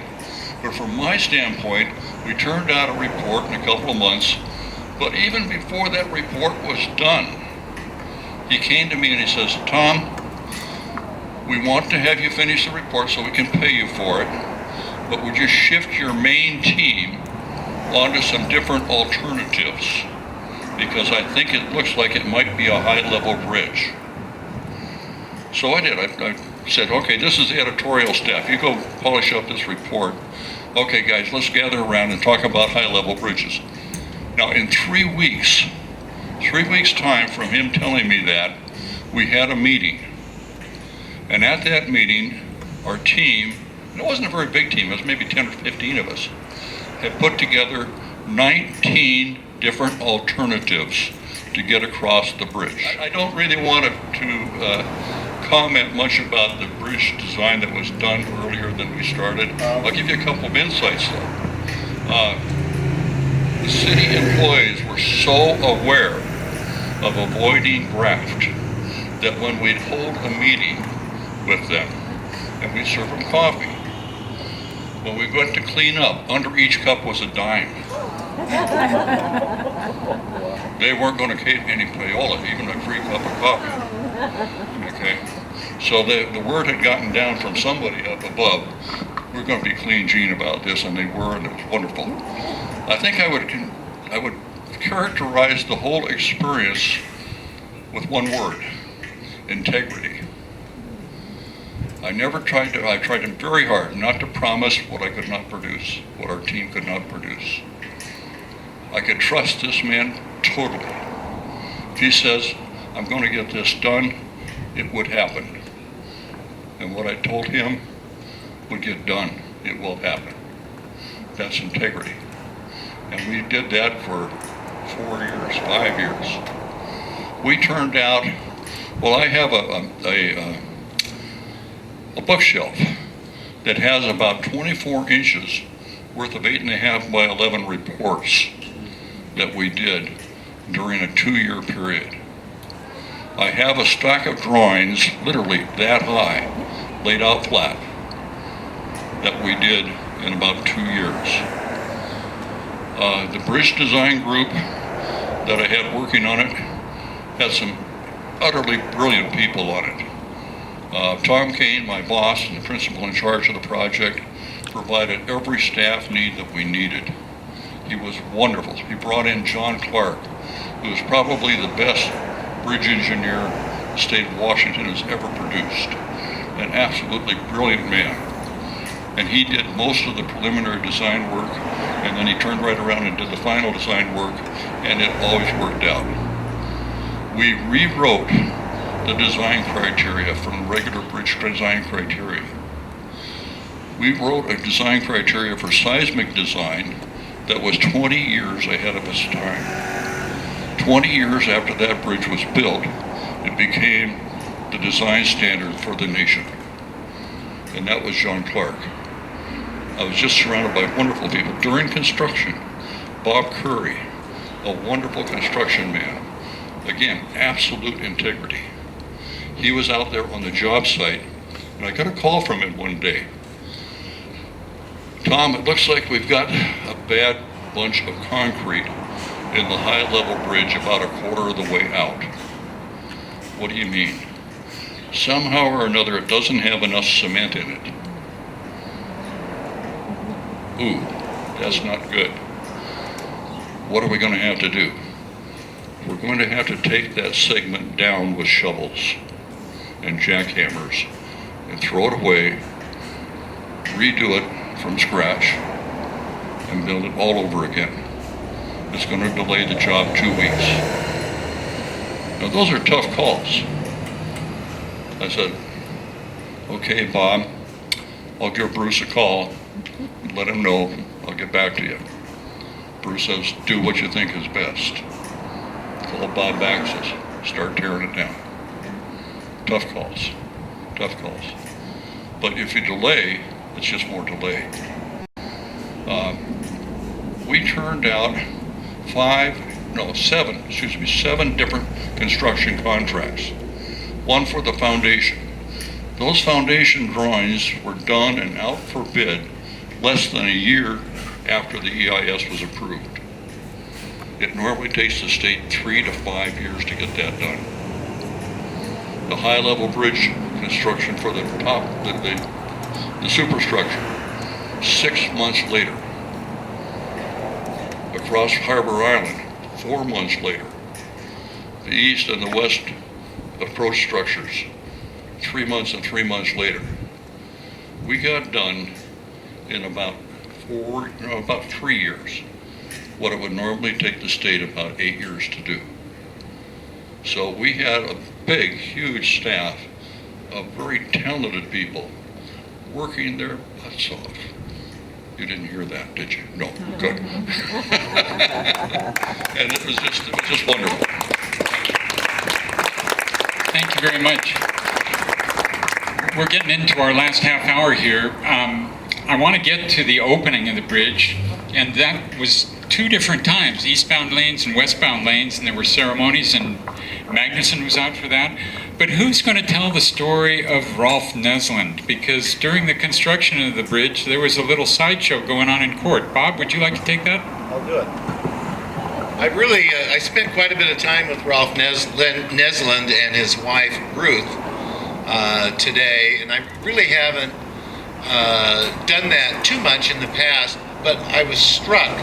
But from my standpoint, we turned out a report in a couple of months, but even before that report was done, he came to me and he says, Tom, we want to have you finish the report so we can pay you for it, but would you shift your main team onto some different alternatives, because I think it looks like it might be a high-level bridge. So I did. I said, okay, this is the editorial staff. You go polish up this report. Okay, guys, let's gather around and talk about high-level bridges. Now, in 3 weeks time from him telling me that, we had a meeting. And at that meeting, our team, and it wasn't a very big team, it was maybe 10 or 15 of us, had put together 19 different alternatives to get across the bridge. I don't really want to comment much about the bridge design that was done earlier than we started. I'll give you a couple of insights though. The city employees were so aware of avoiding graft that when we'd hold a meeting with them and we'd serve them coffee, when we went to clean up, under each cup was a dime. They weren't going to take any payola, even a free cup of coffee. Okay, so the word had gotten down from somebody up above, we're going to be clean, Gene, about this, and they were, and it was wonderful. I think I would I would characterize the whole experience with one word: integrity. I tried very hard not to promise what I could not produce, what our team could not produce. I could trust this man totally. If he says, I'm going to get this done, it would happen. And what I told him would get done, it will happen. That's integrity. And we did that for 4 years, 5 years. We turned out, well, I have a bookshelf that has about 24 inches worth of 8.5 by 11 reports that we did during a 2-year period. I have a stack of drawings, literally that high, laid out flat, that we did in about 2 years. The bridge design group that I had working on it had some utterly brilliant people on it. Tom Kane, my boss and the principal in charge of the project, provided every staff need that we needed. He was wonderful. He brought in John Clark, who is probably the best bridge engineer the state of Washington has ever produced. An absolutely brilliant man. And he did most of the preliminary design work, and then he turned right around and did the final design work, and it always worked out. We rewrote the design criteria from regular bridge design criteria. We wrote a design criteria for seismic design that was 20 years ahead of its time. 20 years after that bridge was built, it became the design standard for the nation. And that was John Clark. I was just surrounded by wonderful people. During construction, Bob Curry, a wonderful construction man. Again, absolute integrity. He was out there on the job site, and I got a call from him one day. Tom, it looks like we've got a bad bunch of concrete in the high-level bridge about a quarter of the way out. What do you mean? Somehow or another, it doesn't have enough cement in it. Ooh, that's not good. What are we going to have to do? We're going to have to take that segment down with shovels and jackhammers and throw it away, redo it from scratch, and build it all over again. It's going to delay the job 2 weeks. Now those are tough calls. I said, okay, Bob, I'll give Bruce a call, let him know, I'll get back to you. Bruce says, do what you think is best. Call Bob back, says, start tearing it down. Tough calls, tough calls. But if you delay, it's just more delay. We turned out 7 different construction contracts. One for the foundation. Those foundation drawings were done and out for bid less than a year after the EIS was approved. It normally takes the state 3 to 5 years to get that done. The high-level bridge construction for the top, the superstructure, 6 months later. Across Harbor Island, 4 months later. The east and the west approach structures, 3 months and 3 months later. We got done in about 3 years, what it would normally take the state about 8 years to do. So we had a big, huge staff of very talented people working their butts off. You didn't hear that, did you? No, good. And it was just wonderful. Thank you very much. We're getting into our last half hour here. I want to get to the opening of the bridge, and that was 2 different times, eastbound lanes and westbound lanes, and there were ceremonies, and Magnuson was out for that. But who's going to tell the story of Rolf Nesland? Because during the construction of the bridge, there was a little sideshow going on in court. Bob, would you like to take that? I'll do it. I spent quite a bit of time with Rolf Nesland and his wife, Ruth, today, and I really haven't done that too much in the past, but I was struck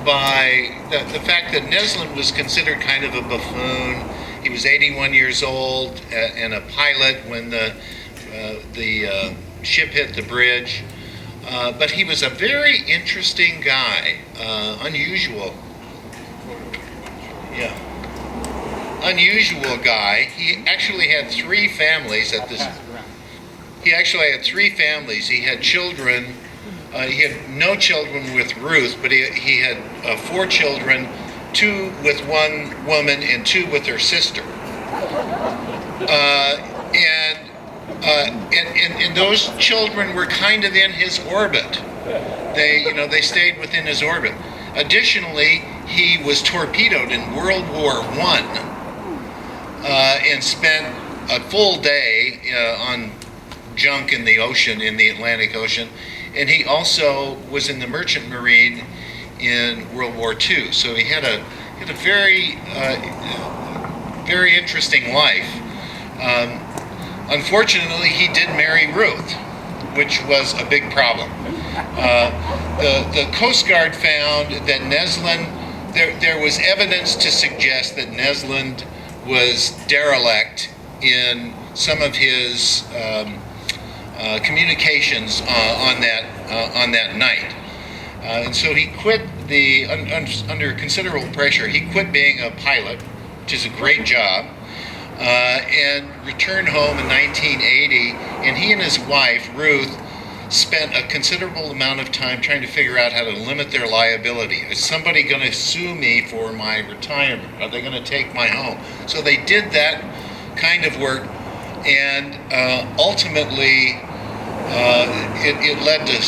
by the fact that Nesland was considered kind of a buffoon. He was 81 years old and a pilot when the ship hit the bridge. But he was a very interesting guy, unusual. Yeah. Unusual guy. He actually had 3 families at this. He actually had 3 families. He had children. He had no children with Ruth, but he had 4 children, 2 with one woman and 2 with her sister. And those children were kind of in his orbit. They stayed within his orbit. Additionally, he was torpedoed in World War I and spent a full day on junk in the ocean, in the Atlantic Ocean. And he also was in the Merchant Marine in World War II. So he had a very, very interesting life. Unfortunately, he did marry Ruth, which was a big problem. The Coast Guard found that Nesland, there was evidence to suggest that Nesland was derelict in some of his communications on that night. And so he quit under considerable pressure, he quit being a pilot, which is a great job, and returned home in 1980, and he and his wife, Ruth, spent a considerable amount of time trying to figure out how to limit their liability. Is somebody going to sue me for my retirement? Are they going to take my home? So they did that kind of work, and ultimately it led to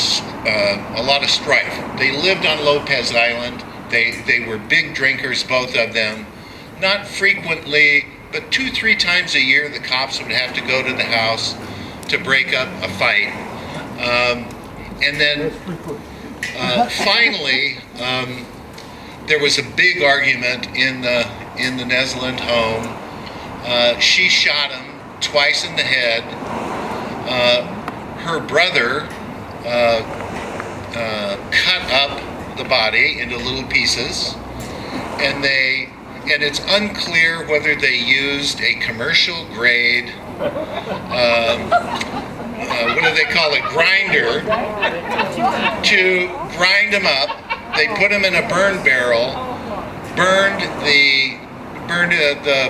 a lot of strife. They lived on Lopez Island. They were big drinkers, both of them. Not frequently, but 2-3 times a year, the cops would have to go to the house to break up a fight. And then finally, there was a big argument in the Nesland home. She shot him twice in the head. Her brother cut up the body into little pieces, and it's unclear whether they used a commercial grade, what do they call it, grinder, to grind them up. They put them in a burn barrel, burned the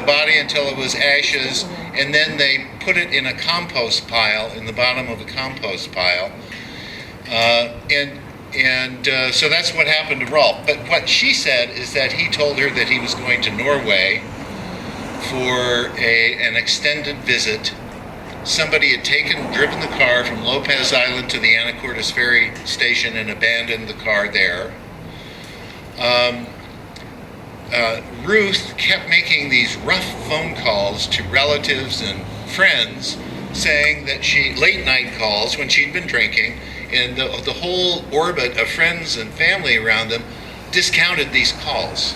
body until it was ashes, and then they put it in a compost pile, in the bottom of a compost pile. So that's what happened to Rolf. But what she said is that he told her that he was going to Norway for an extended visit. Somebody had driven the car from Lopez Island to the Anacortes Ferry Station and abandoned the car there. Ruth kept making these rough phone calls to relatives and friends, saying that late night calls when she'd been drinking, and the whole orbit of friends and family around them discounted these calls,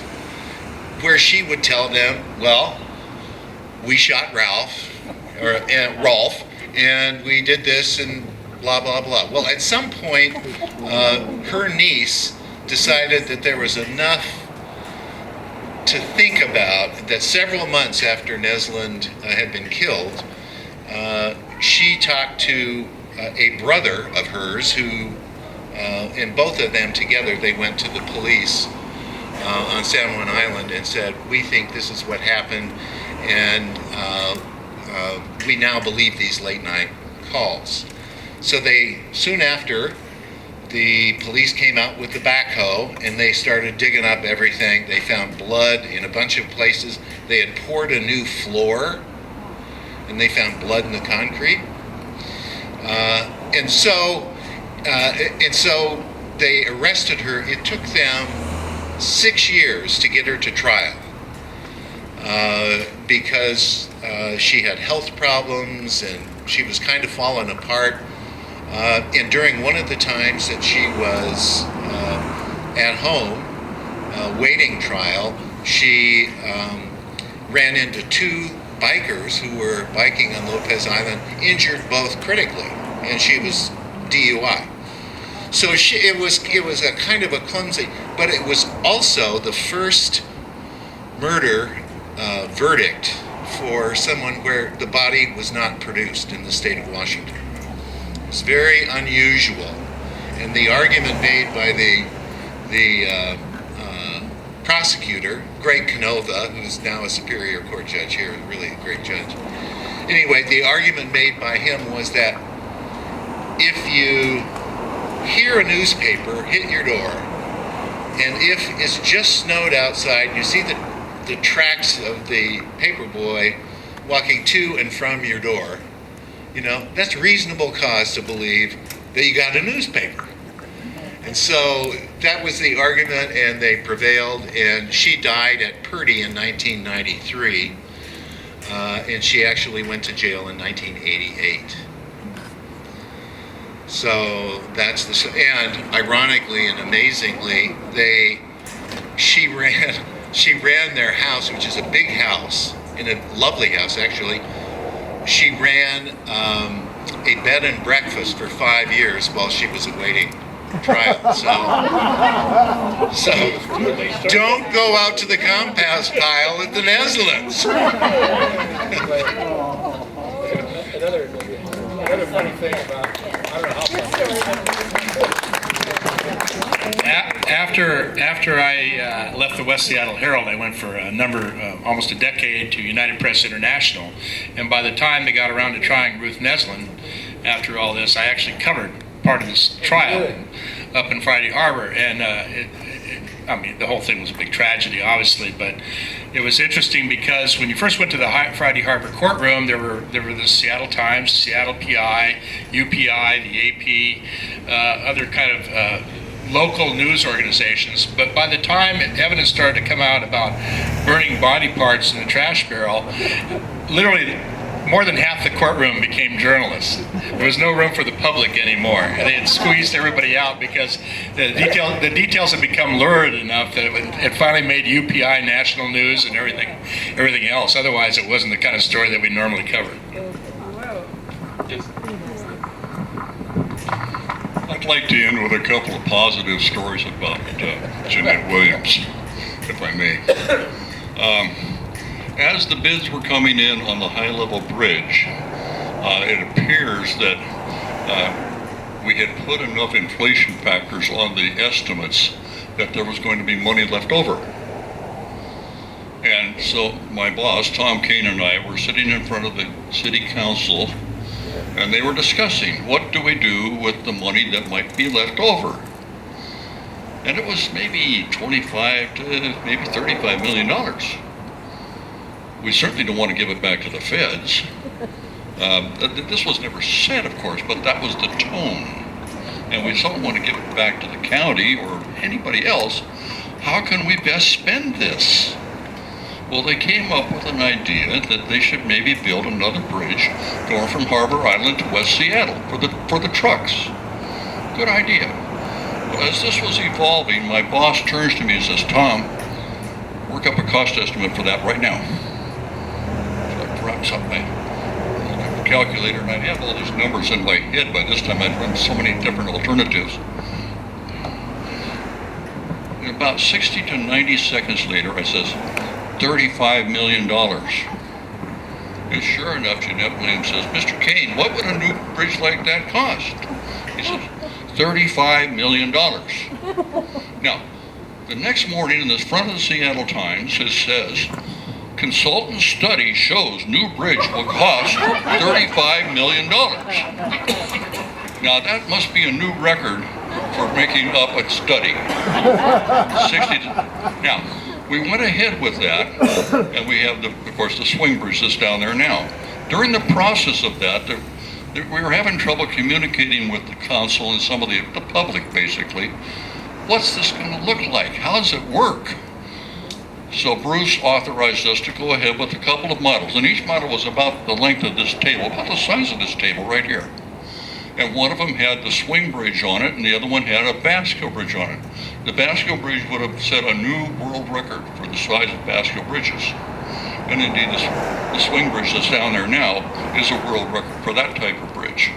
where she would tell them, well, we shot Rolf, and we did this and blah, blah, blah. Well, at some point, her niece decided that there was enough to think about, that several months after Nesland had been killed, she talked to a brother of hers who, and both of them together, they went to the police on San Juan Island and said, we think this is what happened, and we now believe these late night calls. So soon after, the police came out with the backhoe and they started digging up everything. They found blood in a bunch of places. They had poured a new floor and they found blood in the concrete. And so they arrested her. It took them 6 years to get her to trial because she had health problems and she was kind of falling apart. And during one of the times that she was at home waiting trial, she ran into 2 bikers who were biking on Lopez Island, injured both critically, and she was DUI. So it was a kind of a clumsy, but it was also the first murder verdict for someone where the body was not produced in the state of Washington. It was very unusual, and the argument made by the prosecutor, Greg Canova, who's now a Superior Court judge here, really a great judge. Anyway, the argument made by him was that if you hear a newspaper hit your door, and if it's just snowed outside, you see the tracks of the paperboy walking to and from your door, that's reasonable cause to believe that you got a newspaper. And so that was the argument, and they prevailed, and she died at Purdy in 1993, and she actually went to jail in 1988. So that's and ironically and amazingly, she ran their house, which is a big house, in a lovely house actually. She ran a bed and breakfast for 5 years while she was awaiting trial. So don't go out to the compost pile at the Neslins. Another funny thing about, I don't know how After I left the West Seattle Herald, I went for almost a decade to United Press International, and by the time they got around to trying Ruth Neslin, after all this, I actually covered part of this trial up in Friday Harbor, and the whole thing was a big tragedy, obviously, but it was interesting because when you first went to the Friday Harbor courtroom, there were the Seattle Times, Seattle PI, UPI, the AP, other kind of local news organizations. But by the time evidence started to come out about burning body parts in the trash barrel, literally more than half the courtroom became journalists. There was no room for the public anymore. They had squeezed everybody out because the details had become lurid enough that it finally made UPI national news and everything else. Otherwise, it wasn't the kind of story that we normally covered. I'd like to end with a couple of positive stories about Jeanette Williams, if I may. As the bids were coming in on the high-level bridge, it appears that we had put enough inflation factors on the estimates that there was going to be money left over. And so my boss, Tom Kane, and I were sitting in front of the city council, and they were discussing what do we do with the money that might be left over. And it was maybe $25 to maybe $35 million. We certainly don't want to give it back to the feds. This was never said, of course, but that was the tone. And we don't want to give it back to the county or anybody else. How can we best spend this? Well, they came up with an idea that they should maybe build another bridge going from Harbor Island to West Seattle for the trucks. Good idea. But as this was evolving, my boss turns to me and says, "Tom, work up a cost estimate for that right now." So I brought up my calculator, and I have all these numbers in my head. By this time, I'd run so many different alternatives. And about 60 to 90 seconds later, I says, $35 million. And sure enough, Jeanette Williams says, "Mr. Kane, what would a new bridge like that cost?" He says, $35 million. Now, the next morning in the front of the Seattle Times, it says, "Consultant study shows new bridge will cost $35 million. Now, that must be a new record for making up a study. Now, we went ahead with that, and we have, of course, the swing bridge that's down there now. During the process of that, we were having trouble communicating with the council and some of the public, basically. What's this going to look like? How does it work? So Bruce authorized us to go ahead with a couple of models, and each model was about the length of this table, about the size of this table right here. And one of them had the swing bridge on it, and the other one had a bascule bridge on it. The bascule bridge would have set a new world record for the size of bascule bridges. And indeed, the swing bridge that's down there now is a world record for that type of bridge.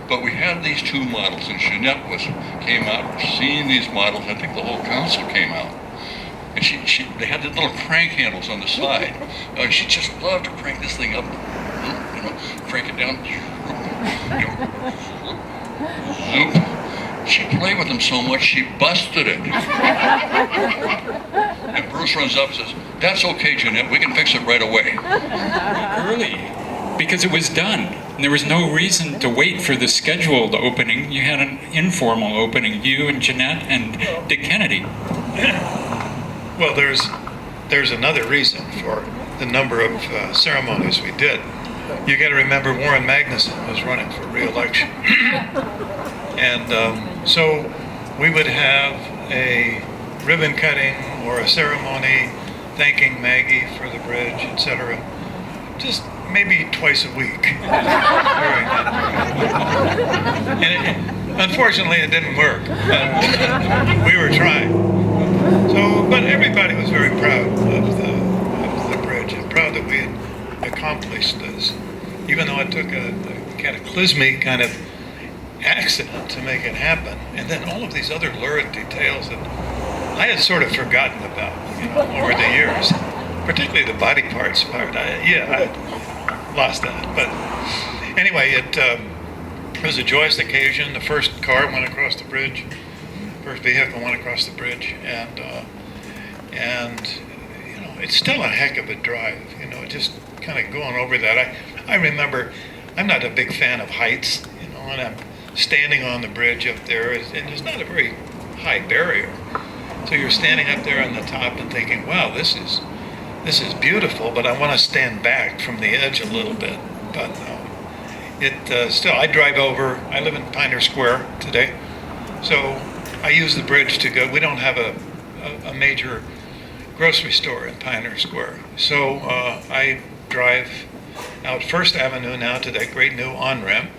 But we had these two models, and Jeanette came out seeing these models. I think the whole council came out. And they had the little crank handles on the side. And she just loved to crank this thing up, you know, crank it down, zoop. She played with them so much, she busted it. And Bruce runs up and says, "That's okay, Jeanette, we can fix it right away." Early, because it was done. And there was no reason to wait for the scheduled opening. You had an informal opening, you and Jeanette and Dick Kennedy. Well, there's another reason for the number of ceremonies we did. You got to remember Warren Magnuson was running for re-election. And so we would have a ribbon cutting or a ceremony thanking Maggie for the bridge, etc. Just maybe twice a week. And unfortunately, it didn't work. We were trying. So, but everybody was very proud of the bridge and proud that we had accomplished this, even though it took a cataclysmic kind of accident to make it happen. And then all of these other lurid details that I had sort of forgotten about, you know, over the years, particularly the body parts part. I lost that. But anyway, it was a joyous occasion. The first car went across the bridge. First vehicle went across the bridge, and you know, it's still a heck of a drive. You know, just kind of going over that. I remember, I'm not a big fan of heights. You know, and I'm standing on the bridge up there, and it's not a very high barrier. So you're standing up there on the top and thinking, wow, this is beautiful, but I want to stand back from the edge a little bit. But still, I drive over. I live in Pioneer Square today, so I use the bridge to go. We don't have a major grocery store in Pioneer Square, so I drive out First Avenue now to that great new on-ramp,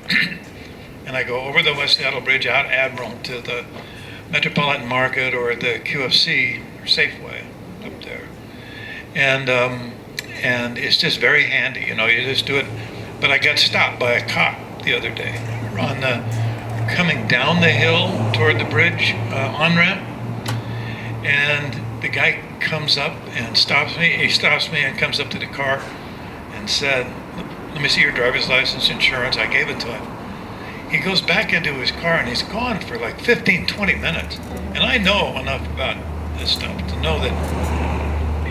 and I go over the West Seattle Bridge out Admiral to the Metropolitan Market or the QFC or Safeway up there, and it's just very handy. You know, you just do it. But I got stopped by a cop the other day on the coming down the hill toward the bridge on-ramp, and the guy comes up and stops me. He stops me and comes up to the car and said, "Let me see your driver's license, insurance." I gave it to him. He goes back into his car and he's gone for like 15, 20 minutes. And I know enough about this stuff to know that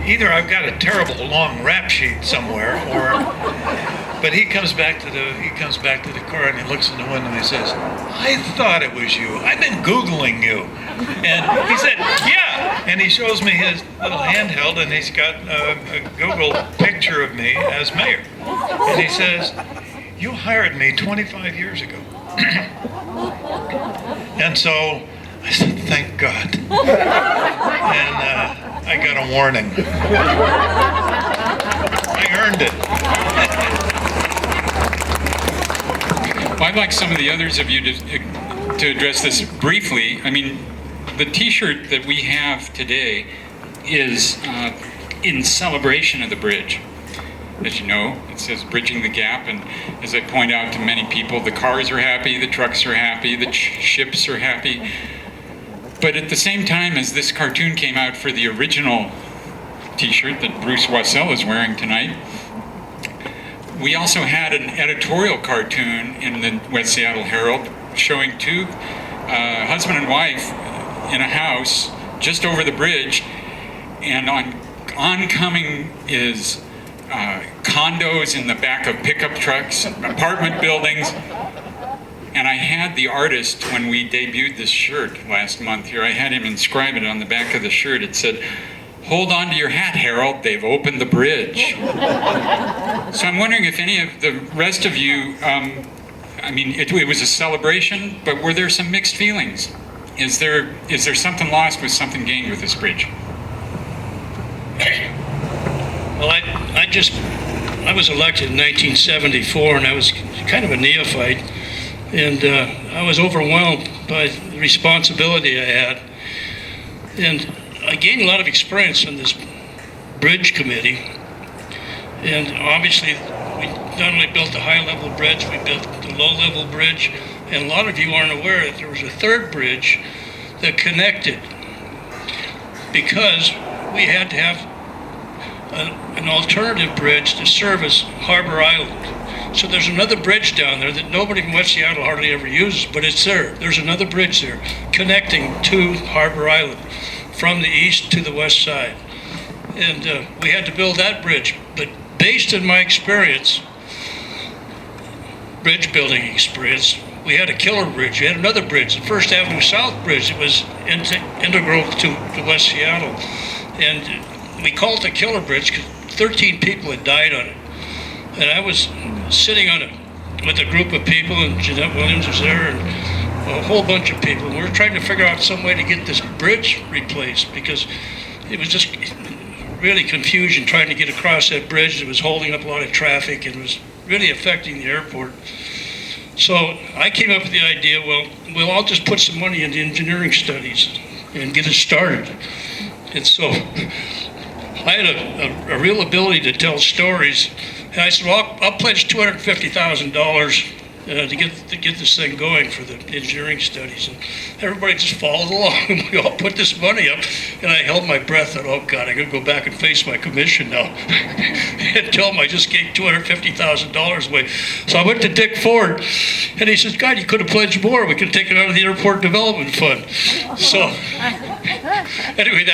either I've got a terrible long rap sheet somewhere, but he comes back to the car and he looks in the window and he says, "I thought it was you. I've been Googling you." And he said, "Yeah." And he shows me his little handheld and he's got a Google picture of me as mayor. And he says, "You hired me 25 years ago." And so I said, "Thank God." And I got a warning. I earned it. Well, I'd like some of the others of you to address this briefly. I mean, the T-shirt that we have today is in celebration of the bridge. As you know, it says "Bridging the Gap," and as I point out to many people, the cars are happy, the trucks are happy, the ships are happy. But at the same time as this cartoon came out for the original T-shirt that Bruce Wasell is wearing tonight, we also had an editorial cartoon in the West Seattle Herald showing two husband and wife in a house just over the bridge, and oncoming is condos in the back of pickup trucks, apartment buildings. And I had the artist, when we debuted this shirt last month here, I had him inscribe it on the back of the shirt. It said, "Hold on to your hat, Harold, they've opened the bridge." So I'm wondering if any of the rest of you, I mean, it was a celebration, but were there some mixed feelings? Is there something lost with something gained with this bridge? Well, I was elected in 1974, and I was kind of a neophyte, and I was overwhelmed by the responsibility I had, and I gained a lot of experience in this bridge committee, and obviously we not only built the high-level bridge, we built the low-level bridge, And a lot of you aren't aware that there was a third bridge that connected, because we had to have an alternative bridge to service Harbor Island. So there's another bridge down there that nobody in West Seattle hardly ever uses, but it's there. There's another bridge there connecting to Harbor Island from the east to the west side. And we had to build that bridge. But based on my experience, bridge building experience, we had a killer bridge. We had another bridge, the First Avenue South Bridge. It was integral to West Seattle. And we called it the killer bridge because 13 people had died on it. And I was sitting on it with a group of people, and Jeanette Williams was there, and a whole bunch of people. And we were trying to figure out some way to get this bridge replaced, because it was just really confusion trying to get across that bridge. It was holding up a lot of traffic and was really affecting the airport. So I came up with the idea, well, we'll all just put some money into engineering studies and get it started. And so I had a real ability to tell stories. And I said, well, I'll pledge $250,000 to get this thing going for the engineering studies. And everybody just followed along. We all put this money up, and I held my breath. Thought, oh God, I got to go back and face my commission now. And tell them I just gave $250,000 away. So I went to Dick Ford, and he says, God, you could have pledged more. We could take it out of the Airport Development Fund. So anyway,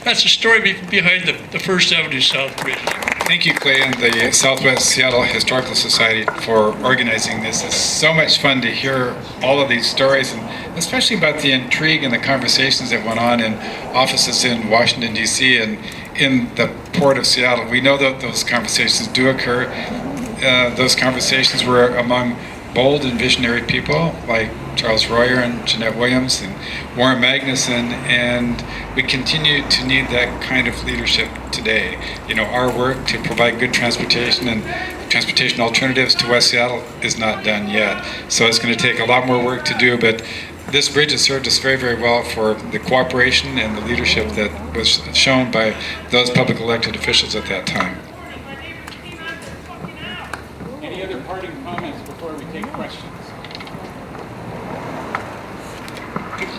that's the story behind the First Avenue South Bridge. Thank you, Clay, and the Southwest Seattle Historical Society for organizing this. It's so much fun to hear all of these stories, and especially about the intrigue and the conversations that went on in offices in Washington, D.C. and in the Port of Seattle. We know that those conversations do occur. Those conversations were among bold and visionary people like Charles Royer and Jeanette Williams and Warren Magnuson, and we continue to need that kind of leadership today. You know, our work to provide good transportation and transportation alternatives to West Seattle is not done yet. So it's going to take a lot more work to do, but this bridge has served us very, very well for the cooperation and the leadership that was shown by those public elected officials at that time. Any other parting comments before we take questions?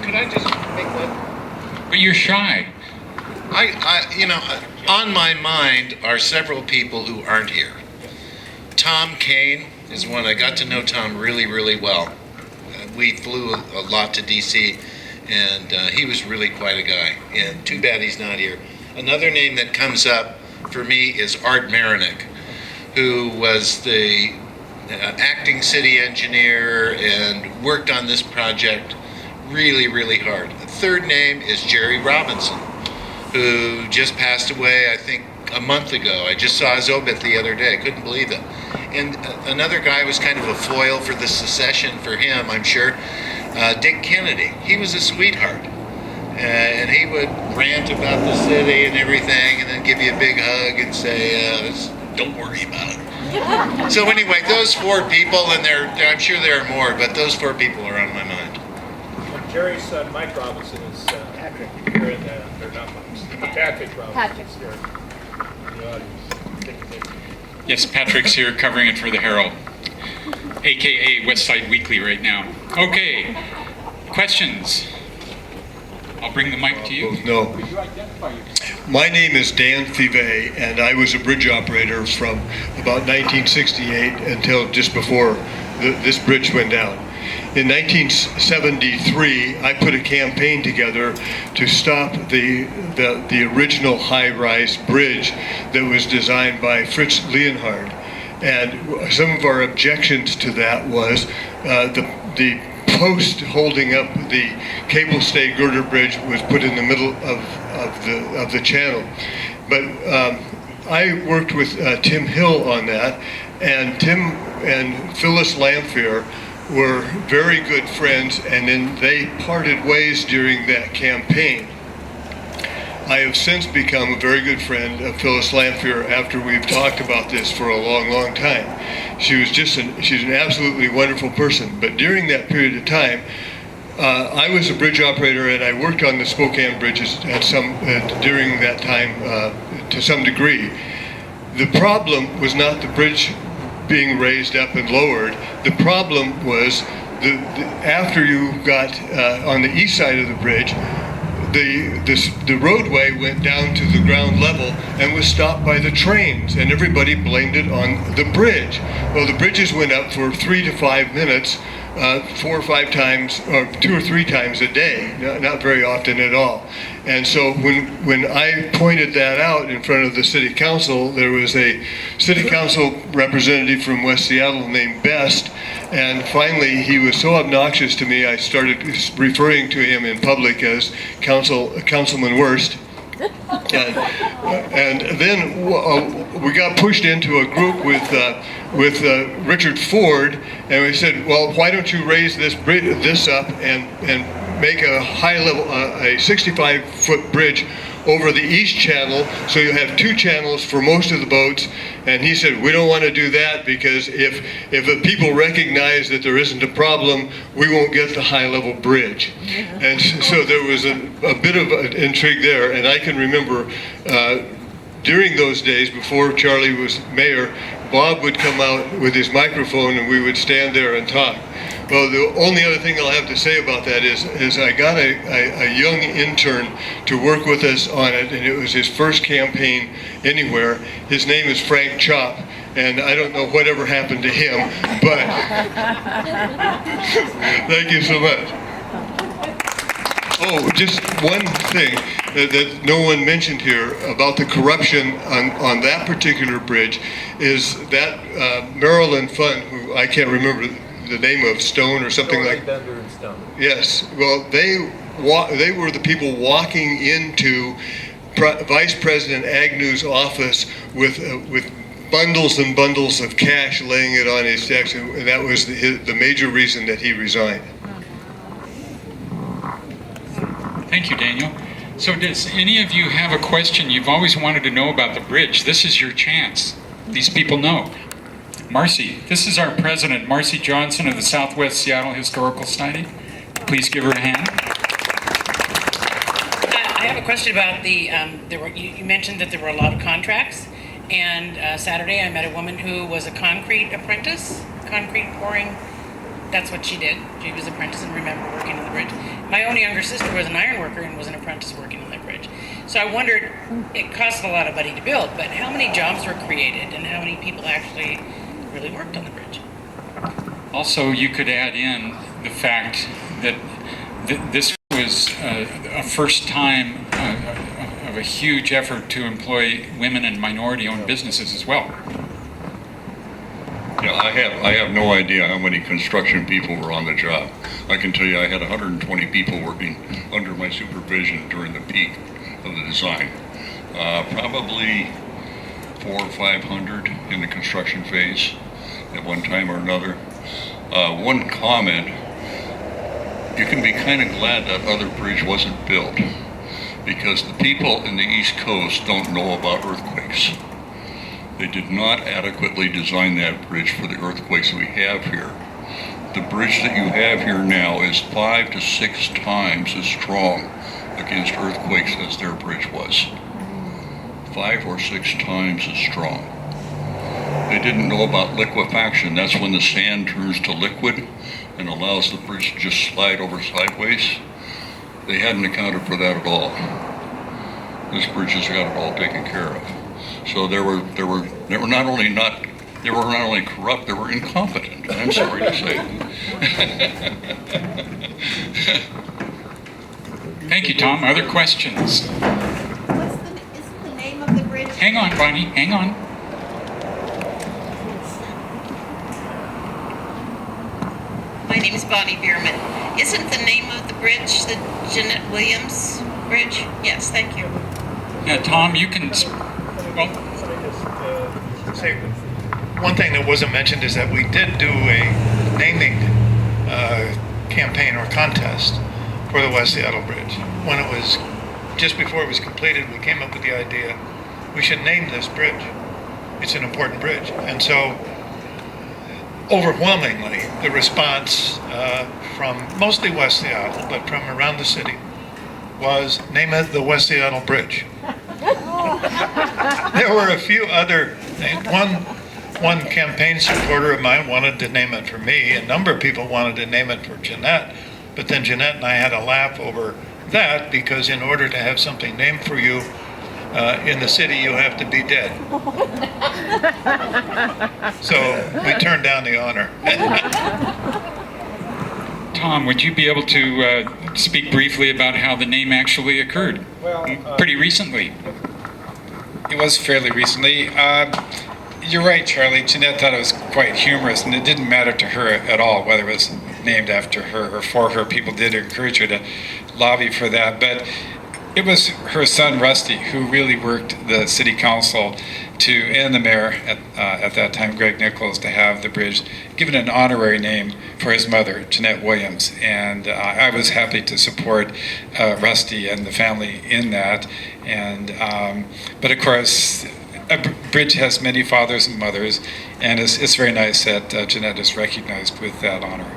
Could I just make one? But you're shy. On my mind are several people who aren't here. Tom Kane is one. I got to know Tom really, really well. We flew a lot to D.C., and he was really quite a guy. And too bad he's not here. Another name that comes up for me is Art Marinick, who was the acting city engineer and worked on this project really, really hard. The third name is Gerry Robinson, who just passed away, I think, a month ago. I just saw his obit the other day. I couldn't believe it. And another guy was kind of a foil for the secession for him, I'm sure. Dick Kennedy. He was a sweetheart. And he would rant about the city and everything, and then give you a big hug and say, don't worry about it. So anyway, those four people, and I'm sure there are more, but those four people are on my mind. Jerry's son, Mike Robinson, is Patrick here in the, or not Mike, Patrick Robinson is here in the audience. Yes, Patrick's here covering it for the Herald, aka West Side Weekly right now. Okay, questions? I'll bring the mic to you. No. Could you identify yourself? My name is Dan Five, and I was a bridge operator from about 1968 until just before this bridge went down. In 1973, I put a campaign together to stop the original high-rise bridge that was designed by Fritz Leonhard. And some of our objections to that was the post holding up the cable stay girder bridge was put in the middle of the channel. But I worked with Tim Hill on that, and Tim and Phyllis Lamphere were very good friends, and then they parted ways during that campaign. I have since become a very good friend of Phyllis Lamphere after we've talked about this for a long, long time. She's an absolutely wonderful person, but during that period of time, I was a bridge operator, and I worked on the Spokane bridges during that time to some degree. The problem was not the bridge being raised up and lowered. The problem was after you got on the east side of the bridge, the roadway went down to the ground level and was stopped by the trains, and everybody blamed it on the bridge. Well, the bridges went up for 3 to 5 minutes, 4 or 5 times, or 2 or 3 times a day, not very often at all. And so when I pointed that out in front of the city council, there was a city council representative from West Seattle named Best, and finally he was so obnoxious to me, I started referring to him in public as Councilman Worst. And then we got pushed into a group with Richard Ford, and we said, well, why don't you raise this up and make a high level, a 65-foot bridge over the east channel, so you have 2 channels for most of the boats. And he said, we don't want to do that, because if the people recognize that there isn't a problem, we won't get the high level bridge. And so there was a bit of an intrigue there. And I can remember during those days, before Charlie was mayor, Bob would come out with his microphone and we would stand there and talk. Well, the only other thing I'll have to say about that is I got a young intern to work with us on it, and it was his first campaign anywhere. His name is Frank Chop, and I don't know whatever happened to him, but thank you so much. Oh, just one thing that no one mentioned here about the corruption on that particular bridge is that Maryland fund, who I can't remember the name of, Stone or something like that. Bender and Stone. Yes. Well, they were the people walking into Vice President Agnew's office with bundles and bundles of cash, laying it on his desk, and that was the major reason that he resigned. Thank you, Daniel. So does any of you have a question you've always wanted to know about the bridge? This is your chance. These people know. Marcy, this is our president, Marcy Johnson of the Southwest Seattle Historical Society. Please give her a hand. I have a question about you mentioned that there were a lot of contracts, and Saturday I met a woman who was a concrete apprentice, concrete pouring. That's what she did. She was an apprentice and remember working on the bridge. My own younger sister was an iron worker and was an apprentice working on that bridge. So I wondered, it cost a lot of money to build, but how many jobs were created and how many people actually really worked on the bridge? Also, you could add in the fact that this was a first time of a huge effort to employ women and minority-owned businesses as well. Yeah, I have no idea how many construction people were on the job. I can tell you I had 120 people working under my supervision during the peak of the design. Probably 400 or 500 in the construction phase at one time or another. One comment, you can be kind of glad that other bridge wasn't built, because the people in the East Coast don't know about earthquakes. They did not adequately design that bridge for the earthquakes we have here. The bridge that you have here now is 5 to 6 times as strong against earthquakes as their bridge was. 5 or 6 times as strong. They didn't know about liquefaction. That's when the sand turns to liquid and allows the bridge to just slide over sideways. They hadn't accounted for that at all. This bridge has got it all taken care of. So they were not only corrupt, they were incompetent. I'm sorry to say. Thank you, Tom. Other questions? Isn't the name of the bridge? Hang on, Bonnie. Hang on. My name is Bonnie Bierman. Isn't the name of the bridge the Jeanette Williams Bridge? Yes, thank you. Yeah, Tom, you can. Well, say one thing that wasn't mentioned is that we did do a naming campaign or contest for the West Seattle Bridge. When it was just before it was completed, we came up with the idea we should name this bridge. It's an important bridge, and so overwhelmingly the response from mostly West Seattle, but from around the city, was name it the West Seattle Bridge. There were a few other names. one campaign supporter of mine wanted to name it for me. A number of people wanted to name it for Jeanette, but then Jeanette and I had a laugh over that because in order to have something named for you in the city, you have to be dead. So we turned down the honor. Tom, would you be able to speak briefly about how the name actually occurred? Well, pretty recently. It was fairly recently. You're right, Charlie. Jeanette thought it was quite humorous, and it didn't matter to her at all whether it was named after her or for her. People did encourage her to lobby for that, but it was her son Rusty who really worked the city council and the mayor at that time, Greg Nichols, to have the bridge given an honorary name for his mother, Jeanette Williams. And I was happy to support Rusty and the family in that. And but of course, a bridge has many fathers and mothers, and it's very nice that Jeanette is recognized with that honor.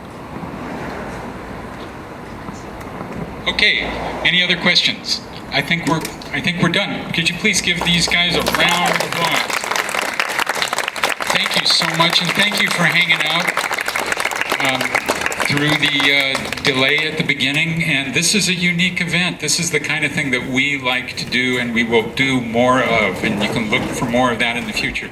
Okay, any other questions? I think we're done. Could you please give these guys a round of applause? Thank you so much, and thank you for hanging out through the delay at the beginning. And this is a unique event. This is the kind of thing that we like to do and we will do more of, and you can look for more of that in the future.